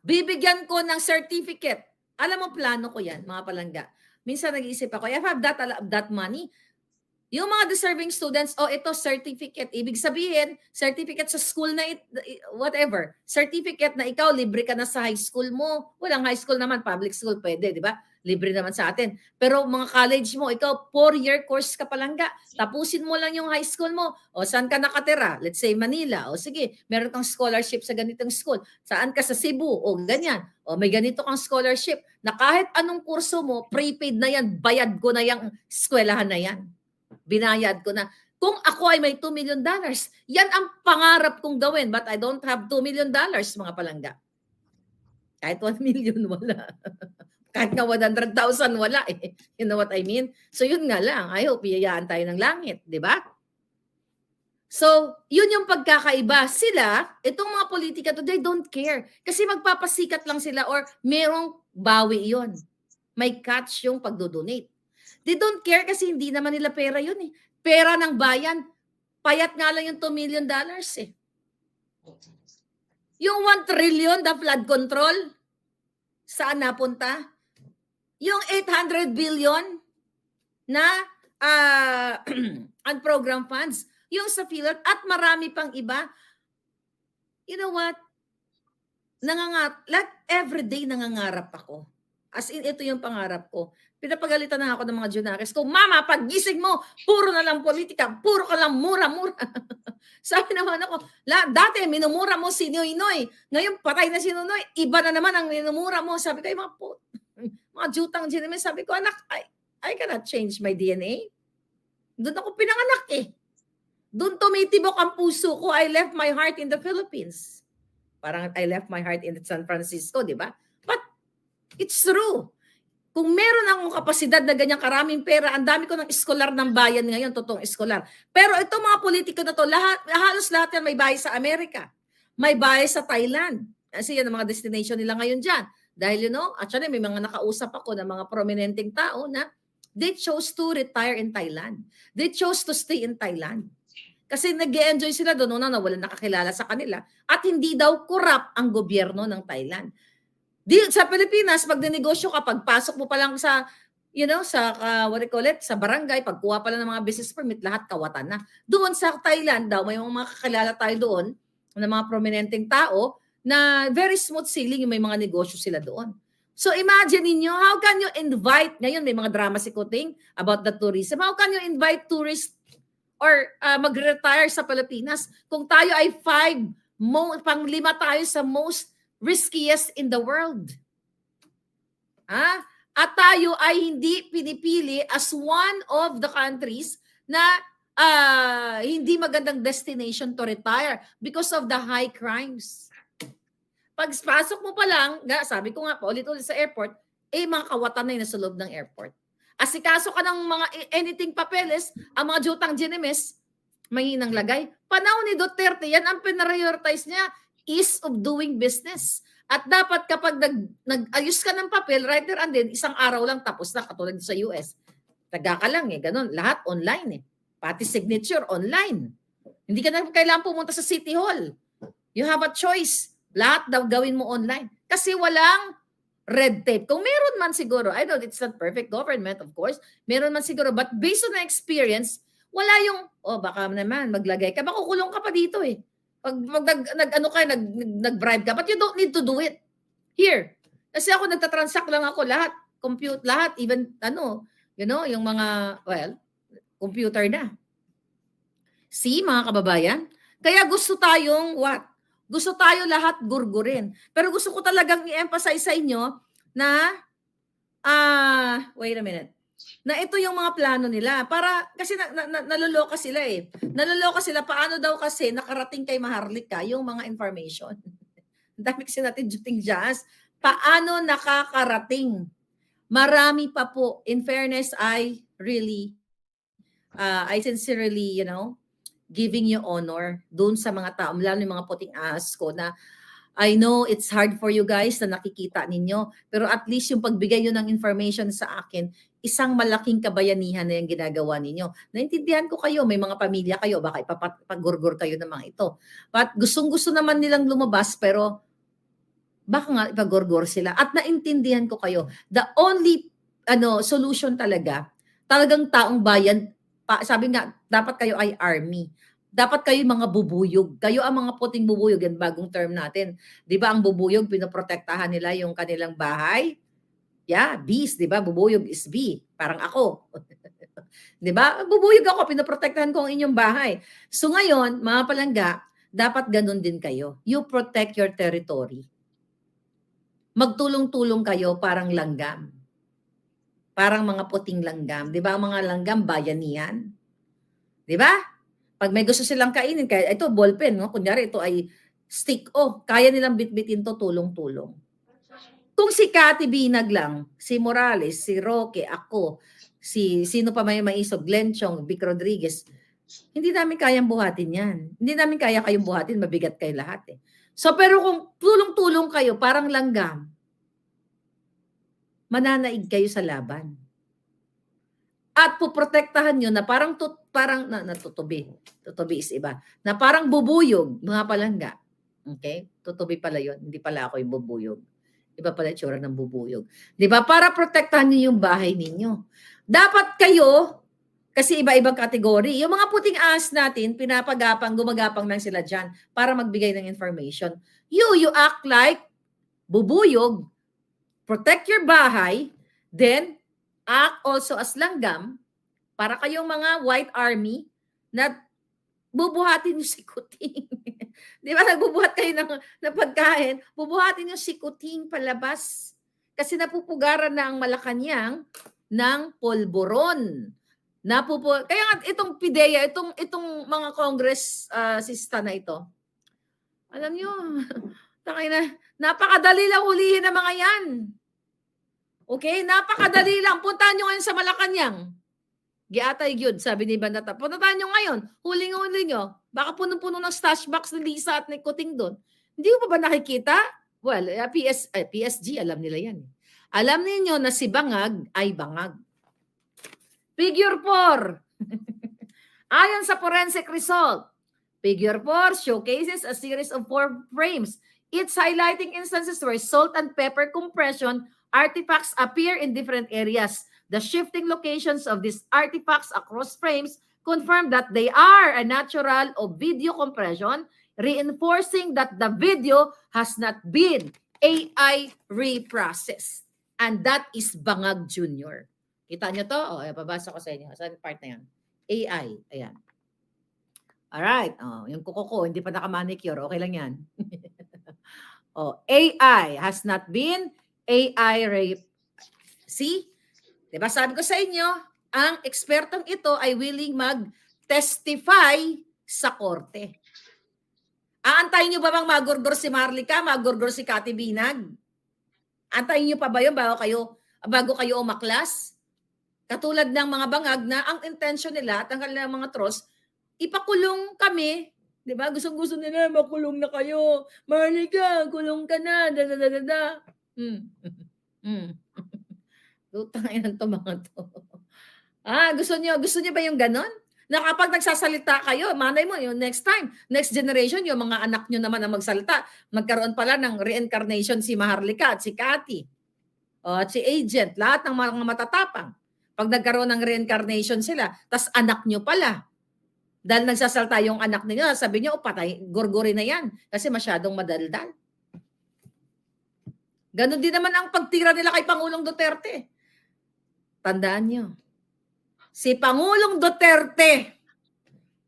Bibigyan ko ng certificate. Alam mo, plano ko yan, mga palangga. Minsan nag-iisip ako, if I have that money, yung mga deserving students, ito certificate. Ibig sabihin, certificate sa school na whatever. Certificate na ikaw, libre ka na sa high school mo. Walang high school naman, public school pwede, di ba? Libre naman sa atin. Pero mga college mo, ikaw 4-year course ka palangga. Tapusin mo lang yung high school mo. O saan ka nakatira? Let's say Manila. O sige, meron kang scholarship sa ganitong school. Saan ka sa Cebu? O ganyan. O may ganito kang scholarship na kahit anong kurso mo, prepaid na yan, bayad ko na yung eskwelahan na yan. Binayad ko na. Kung ako ay may $2 million, yan ang pangarap kong gawin. But I don't have $2 million, mga palangga. Kahit 1 million, wala. Kahit nga 100,000, wala eh. You know what I mean? So yun nga lang. I hope iyayaan tayo ng langit, di ba? So, yun yung pagkakaiba. Sila, itong mga politika to, they don't care. Kasi magpapasikat lang sila or merong bawi yon. May catch yung pagdodonate. They don't care kasi hindi naman nila pera yun eh. Pera ng bayan. Payat nga lang yung $2 million eh. Yung 1 trillion, the flood control, saan napunta? Yung 800 billion na unprogrammed funds, yung sa PhilHealth at marami pang iba. You know what? Everyday nangangarap ako. As in, ito yung pangarap ko. Pinapagalitan na ako ng mga Junakis ko, Mama, paggising mo, puro na lang politika, puro ka lang mura-mura. Sabi naman ako, dati minumura mo si Noynoy, ngayon patay na si Noynoy, iba na naman ang minumura mo. Sabi ko, mga jutang Junakis, sabi ko, anak, I cannot change my DNA. Doon ako pinanganak eh. Doon tumitibok ang puso ko. I left my heart in the Philippines. Parang I left my heart in San Francisco, di ba? But it's true. Kung meron akong kapasidad na ganyang karaming pera, ang dami ko ng eskolar ng bayan ngayon, totoong eskolar. Pero itong mga politiko na to, halos lahat yan may bahay sa Amerika. May bahay sa Thailand. Kasi yan ang mga destination nila ngayon dyan. Dahil actually may mga nakausap ako ng mga prominenteng tao na they chose to retire in Thailand. They chose to stay in Thailand. Kasi nag-e-enjoy sila doon na walang nakakilala sa kanila at hindi daw corrupt ang gobyerno ng Thailand. Sa Pilipinas, pag dinegosyo ka, pagpasok mo pa lang sa, sa barangay, pagkuha pa lang ng mga business permit, lahat kawatan na. Doon sa Thailand daw, may mga kakilala tayo doon, ng mga prominenteng tao, na very smooth sailing, may mga negosyo sila doon. So imagine niyo, how can you invite, ngayon may mga drama si Kuting about the tourism, how can you invite tourists or mag-retire sa Pilipinas kung tayo ay 5 tayo sa most riskiest in the world. At tayo ay hindi pinipili as one of the countries na hindi magandang destination to retire because of the high crimes. Pagpasok mo pa lang, sabi ko nga pa, ulit-ulit sa airport, mga kawatan na yun sa loob ng airport. Asikaso ka ng mga anything papeles, ang mga jutang ginimes, mahinang lagay. Panahon ni Duterte, yan ang pinarioritize niya, ease of doing business. At dapat kapag nag-ayos ka ng papel, right there and then, isang araw lang tapos na, katulad sa US. Taga ka lang ganun. Lahat online Pati signature online. Hindi ka na kailangan pumunta sa City Hall. You have a choice. Lahat daw gawin mo online. Kasi walang red tape. Kung meron man siguro, I know it's not perfect government, of course. Meron man siguro, but based on the experience, wala yung, baka naman, maglagay ka. Baka kukulong ka pa dito Pag nag-bribe ka, but you don't need to do it here. Kasi ako nagtatransact lang ako lahat, compute lahat, even yung mga, computer na. See, mga kababayan? Kaya gusto tayong what? Gusto tayo lahat gurgurin. Pero gusto ko talagang i-emphasize sa inyo na, wait a minute, na ito yung mga plano nila. Kasi naluloka sila Naluloka sila, paano daw kasi nakarating kay Maharlika yung mga information. Dami kasi natin juting jazz. Paano nakakarating? Marami pa po. In fairness, I sincerely, giving you honor doon sa mga tao, lalo yung mga puting ahas ko na I know it's hard for you guys na nakikita ninyo, pero at least yung pagbigay nyo ng information sa akin, isang malaking kabayanihan na yung ginagawa ninyo. Naintindihan ko kayo, may mga pamilya kayo, baka ipapagurgur kayo ng mga ito. But gustong-gusto naman nilang lumabas, pero baka nga ipagurgur sila. At naintindihan ko kayo. The only solution talagang taong bayan, sabi nga, dapat kayo ay army. Dapat kayo mga bubuyog. Kayo ang mga puting bubuyog. Yan bagong term natin. Di ba ang bubuyog, pinoprotektahan nila yung kanilang bahay? Yeah, bees, di ba? Bubuyog is bee. Parang ako. Di ba? Bubuyog ako, pinoprotektahan ko ang inyong bahay. So ngayon, mga palangga, dapat ganun din kayo. You protect your territory. Magtulong-tulong kayo parang langgam. Parang mga puting langgam. Di ba? Ang mga langgam, bayanihan. Di ba? Pag may gusto silang kainin, kaya ito, ballpen, kunyari ito ay stick, kaya nilang bitbitin to, tulong-tulong. Kung si Cathy Binag lang, si Morales, si Roque, ako, sino pa may maisog, Glenn Chong, Vic Rodriguez, Hindi namin kayang buhatin yan. Hindi namin kaya kayong buhatin, mabigat kayo lahat eh. So pero kung tulong-tulong kayo, parang langgam, mananaig kayo sa laban. At poprotektahan nyo na parang natutubi. Tutubi is iba. Na parang bubuyog, mga palangga. Okay? Tutubi pala yun. Hindi pala ako yung bubuyog. Iba pala itsura ng bubuyog. Di ba? Para protektahan nyo yung bahay ninyo. Dapat kayo, kasi iba-ibang kategory. Yung mga puting ahas natin, pinapagapang, gumagapang lang sila dyan para magbigay ng information. You act like bubuyog, protect your bahay, then act also as langgam para kayong mga white army na bubuhatin yung si Kuting. Di ba? Nagbubuhat kayo ng pagkain, bubuhatin yung si Kuting palabas. Kasi napupugaran na ang Malacanang ng polboron. Kaya nga itong PIDEA, itong mga Congress sista na ito, alam nyo, napakadali lang hulihin ng mga yan. Okay? Napakadali lang. Puntahan nyo ngayon sa Malacanang. Giatay gyud, sabi ni Bandata. Puntahan nyo ngayon. Huling-huli nyo. Baka punong-puno ng stash box ni Lisa at ni Kuting doon. Hindi mo pa ba nakikita? Well, PSG, alam nila yan. Alam niyo na si Bangag ay bangag. Figure 4. Ayon sa forensic result, Figure 4 showcases a series of 4 frames. It's highlighting instances where salt and pepper compression artifacts appear in different areas. The shifting locations of these artifacts across frames confirm that they are a natural of video compression, reinforcing that the video has not been AI reprocessed. And that is Bangag Jr. Kita nyo to? O, babasa ko sa inyo. Saan part na yan? AI. Ayan. Alright. Oh, yung kuko ko, hindi pa naka-manicure. Okay lang yan. AI has not been AI rape. See? Diba sabi ko sa inyo, ang ekspertong ito ay willing mag-testify sa korte. Aantayin nyo ba bang magurgor si Marlica, magurgor si Cathy Binag? Antayin nyo pa ba yun bago kayo umaklas? Katulad ng mga bangag na ang intention nila at ang kanilang mga trolls, ipakulong kami. Di ba? Gusto nila, makulong na kayo. Marlica, kulong ka na. Lutang yan to mga to. Gusto niyo ba yung ganon? Na kapag nagsasalita kayo, manay mo, yung next generation, yung mga anak nyo naman ang magsalita, magkaroon pala ng reincarnation si Maharlika at si Cathy. At si Agent, lahat ng mga matatapang. Pag nagkaroon ng reincarnation sila, tas anak nyo pala. Dahil nagsasalta yung anak niya, sabi niyo, patay, gorgori na yan. Kasi masyadong madaldal. Ganon din naman ang pagtira nila kay Pangulong Duterte. Tandaan nyo, si Pangulong Duterte,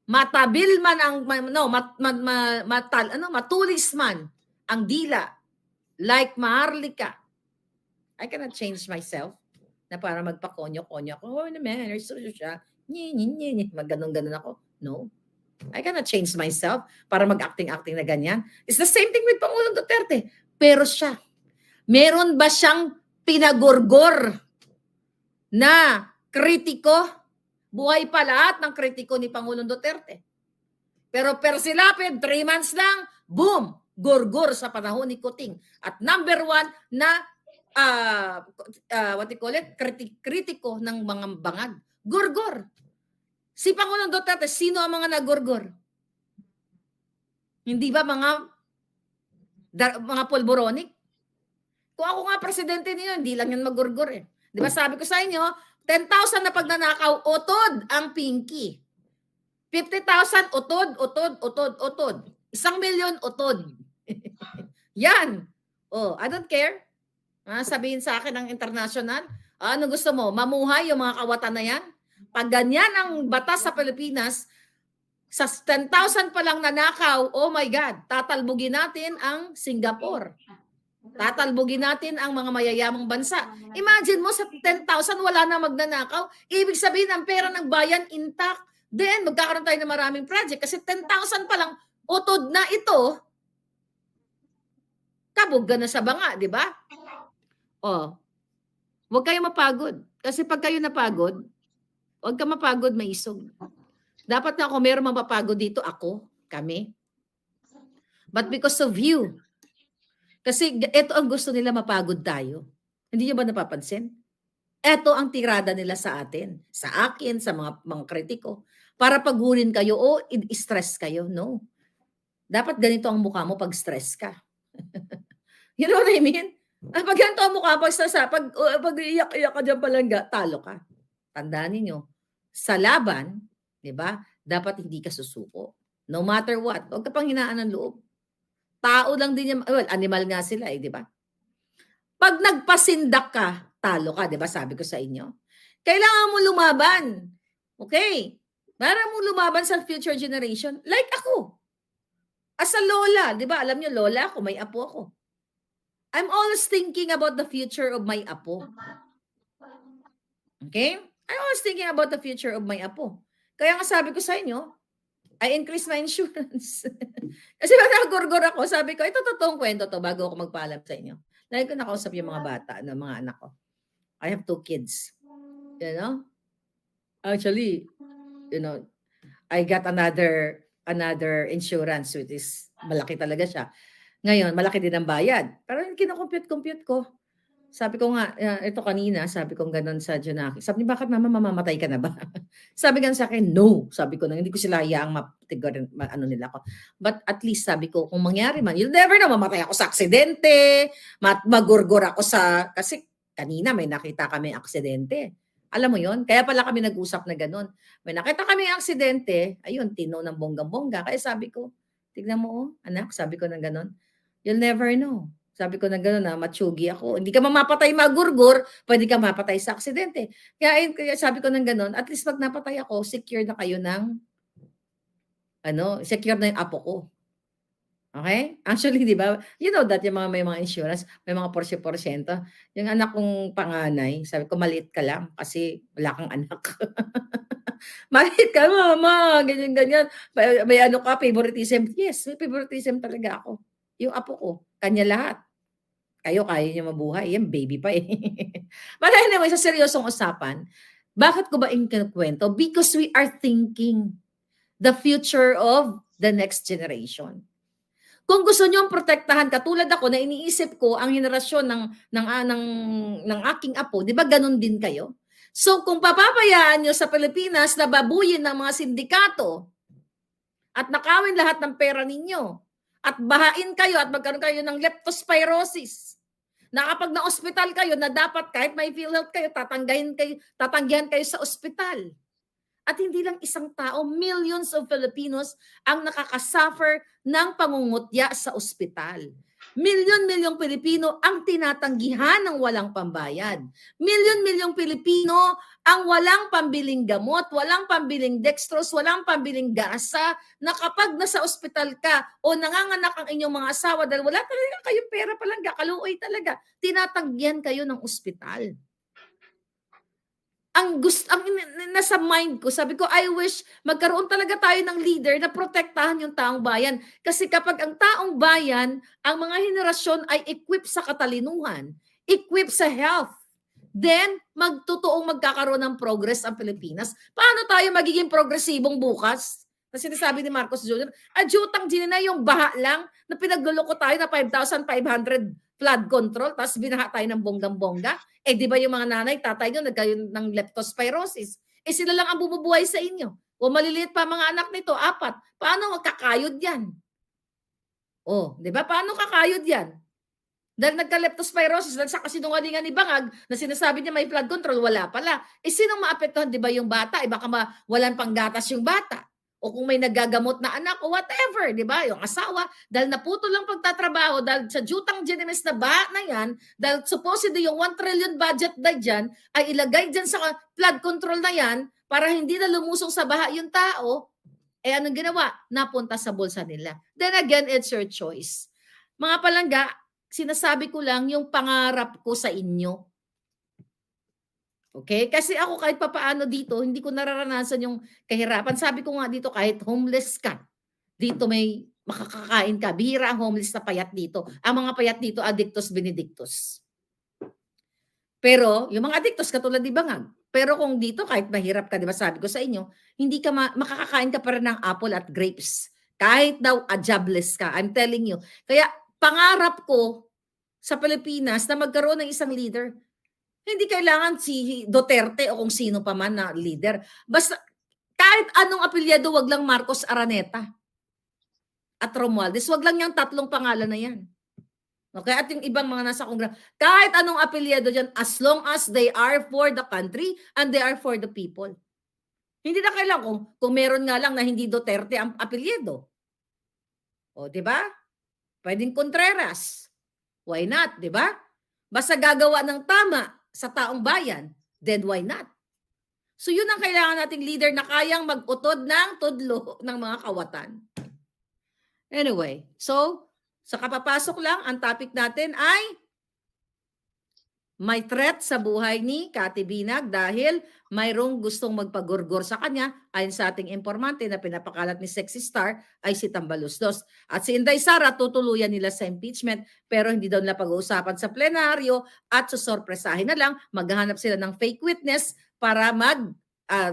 matabil man ang, matulis man ang dila, like Maharlika, I cannot change myself na para magpakonyo-konyo ako. Oh, naman, siya. Maganon-ganon ako. No. I cannot change myself para mag-acting-acting na ganyan. It's the same thing with Pangulong Duterte. Pero siya, meron ba siyang pinagorgor na kritiko? Buhay pa lahat ng kritiko ni Pangulong Duterte. Pero persilapid, 3 months lang, boom, gorgor sa panahon ni Kuting. At number 1 na what you call it, kritiko ng mga bangag. Gorgor. Si Pangulong Duterte, sino ang mga nagorgor? Hindi ba mga polboronic? Kung ako nga presidente niyo, hindi lang yan magorgor eh. Di ba sabi ko sa inyo, 10,000 na pagnanakaw, utod ang Pinky. 50,000, utod. 1,000,000, utod. Yan. I don't care. Sabihin sa akin ng international, ano gusto mo? Mamuhay yung mga kawatan na yan? Pag ganyan ang batas sa Pilipinas, sa 10,000 pa lang nanakaw, oh my God, tatalbugin natin ang Singapore. Tatalbugin natin ang mga mayayamang bansa. Imagine mo sa 10,000 wala na magnanakaw. Ibig sabihin ang pera ng bayan intact. Then magkakaroon tayo ng maraming project kasi 10,000 pa lang utod na ito. Kabog na sa banga, di ba? Huwag kayo mapagod. Kasi pag kayo napagod, huwag ka mapagod, maisog. Dapat nga kung meron mapapagod dito, ako, kami. But because of you, kasi ito ang gusto nila, mapagod tayo. Hindi niyo ba napapansin? Ito ang tirada nila sa atin, sa akin, sa mga kritiko, para paghulin kayo o stress kayo. No. Dapat ganito ang mukha mo pag stress ka. You know what I mean? Pag ganito ang mukha pag stress ka, pag iyak-iyak ka diyan palangga, talo ka. Tandaan ninyo, sa laban, 'di ba? Dapat hindi ka susuko. No matter what, huwag ka pang hinaan ng loob. Tao lang din yan, well, animal nga sila eh, 'di ba? Pag nagpasindak ka, talo ka, 'di ba? Sabi ko sa inyo. Kailangan mo lumaban. Okay? Para mo lumaban sa future generation, like ako. As a lola, 'di ba? Alam niyo, lola ako, may apo ako. I'm always thinking about the future of my apo. Okay? I'm always thinking about the future of my apo. Kaya nga sabi ko sa inyo, I increase my insurance. Kasi nagurgur ako, sabi ko, ito totoong kwento to bago ako magpaalam sa inyo. Lagi ko nakausap yung mga bata, ng mga anak ko. I have 2 kids. You know? Actually, you know, I got another insurance, which is malaki talaga siya. Ngayon, malaki din ang bayad. Pero kino-compute ko. Sabi ko nga, ito kanina, sabi ko gano'n sa Junaki. Sabi niya, bakit mama, mamamatay ka na ba? Sabi nga sa akin, no. Sabi ko na, hindi ko sila hayaang ano nila ako. But at least sabi ko, kung mangyari man, you'll never know, mamatay ako sa aksidente, magurgur ako kasi kanina may nakita kami aksidente. Alam mo yon? Kaya pala kami nag-usap na gano'n. May nakita kami aksidente, ayun, tino ng bonggang-bongga. Kaya sabi ko, tignan mo, oh, anak, sabi ko ng gano'n, you'll never know. Sabi ko na gano'n na matsugi ako. Hindi ka mamapatay magurgur, pwede ka mapatay sa aksidente. Kaya sabi ko ng gano'n, at least pag napatay ako, secure na kayo ng secure na yung apo ko. Okay? Actually, 'di ba, you know that yung may mga insurance, may mga porsiye-porsyento. Yung anak kong panganay, sabi ko, "Maliit ka lang kasi wala kang anak." "Maliit ka, mama," ganyan-ganyan. May ano ka, favoritism. Yes, may favoritism talaga ako. Yung apo ko, kanya lahat. Kayo kaya niyo mabuhay, yan baby pa, eh. But anyway, sa seryosong usapan, bakit ko ba kinukuwento? Because we are thinking the future of the next generation. Kung gusto niyong protektahan, katulad ako na iniisip ko ang henerasyon ng aking apo, 'di ba gano'n din kayo? So kung papabayaan niyo sa Pilipinas na babuyin ng mga sindikato at nakawin lahat ng pera ninyo at bahain kayo at magkaroon kayo ng leptospirosis, na kapag na-ospital kayo na dapat kahit may PhilHealth kayo, tatanggihan kayo sa ospital. At hindi lang isang tao, millions of Filipinos ang nakakasuffer ng pangungutya sa ospital. Milyon-milyong Pilipino ang tinatanggihan ng walang pambayad. Milyon-milyong Pilipino ang walang pambiling gamot, walang pambiling dextrose, walang pambiling gasa, na kapag nasa ospital ka o nanganganak ang inyong mga asawa dahil wala talaga kayong pera palang, kaluoy talaga, tinatanggihan kayo ng ospital. Ang nasa mind ko, sabi ko, I wish magkaroon talaga tayo ng leader na protektahan yung taong bayan. Kasi kapag ang taong bayan, ang mga henerasyon ay equipped sa katalinuhan, equipped sa health, then magkakaroon ng progress ang Pilipinas. Paano tayo magiging progresibong bukas? Kasi sinasabi ni Marcos Jr., adyutang na yung baha lang na pinagluloko tayo na 5,500 flood control, tapos binaha tayo ng bonggang-bongga. Eh, di ba yung mga nanay, tatay nyo, nagkaroon ng leptospirosis? Eh, sila lang ang bumubuhay sa inyo. O maliliit pa mga anak nito, 4. Paano magkakayod yan? Oh, di ba? Paano kakayod yan? Dahil nagka-leptospirosis, dahil sa kasinungalingan ni Bangag, na sinasabi niya may flood control, wala pala. Eh, sinong maapektuhan? Di ba yung bata? Eh, baka walang panggatas yung bata. O kung may nagagamot na anak o whatever, di ba? Yung asawa, dahil naputol lang pagtatrabaho, dahil sa jutang genimis na baha na yan, dahil supposedly yung 1 trillion budget na dyan, ay ilagay dyan sa flood control na yan, para hindi na lumusong sa baha yung tao, eh anong ginawa? Napunta sa bulsa nila. Then again, it's your choice. Mga palangga, sinasabi ko lang yung pangarap ko sa inyo. Okay? Kasi ako kahit papaano dito, hindi ko nararanasan yung kahirapan. Sabi ko nga dito, kahit homeless ka, dito may makakakain ka. Bihira ang homeless na payat dito. Ang mga payat dito, addictus benedictus. Pero yung mga adiktos katulad ni Bangag. Pero kung dito kahit mahirap ka, 'di ba sabi ko sa inyo, hindi ka makakakain ka pa rin ng apple at grapes. Kahit daw jobless ka, I'm telling you. Kaya pangarap ko sa Pilipinas na magkaroon ng isang leader. Hindi kailangan si Duterte o kung sino pa man na leader. Basta kahit anong apelyido, wag lang Marcos Araneta at Romualdez. Wag lang yung tatlong pangalan na yan. Okay? At yung ibang mga nasa Kongreso, kahit anong apelyido dyan, as long as they are for the country and they are for the people. Hindi na kailangan kung meron nga lang na hindi Duterte ang apelyido. O, di ba? Pwedeng Contreras. Why not, di ba? Basta gagawa ng tama sa taong bayan, then why not? So yun ang kailangan nating leader na kayang mag-utod ng tudlo ng mga kawatan. Anyway, so sa kapapasok lang, ang topic natin ay may threat sa buhay ni Kati Binag dahil mayroong gustong magpagurgor sa kanya. Ayon sa ating informante na pinapakalat ni Sexy Star ay si Tambaluslos. At si Inday Sara tutuluyan nila sa impeachment pero hindi daw nila pag-uusapan sa plenaryo at susorpresahin na lang. Maghahanap sila ng fake witness para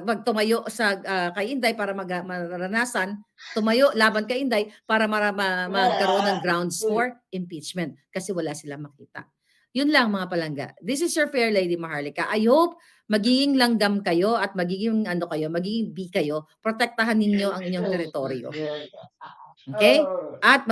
magtumayo sa kay Inday para maranasan tumayo laban kay Inday para magkaroon ng grounds for impeachment kasi wala silang makita. Yun lang mga palangga. This is your Fair Lady Maharlika. I hope magiging langgam kayo at magiging magiging bee kayo. Protektahan ninyo ang inyong teritoryo. Okay? At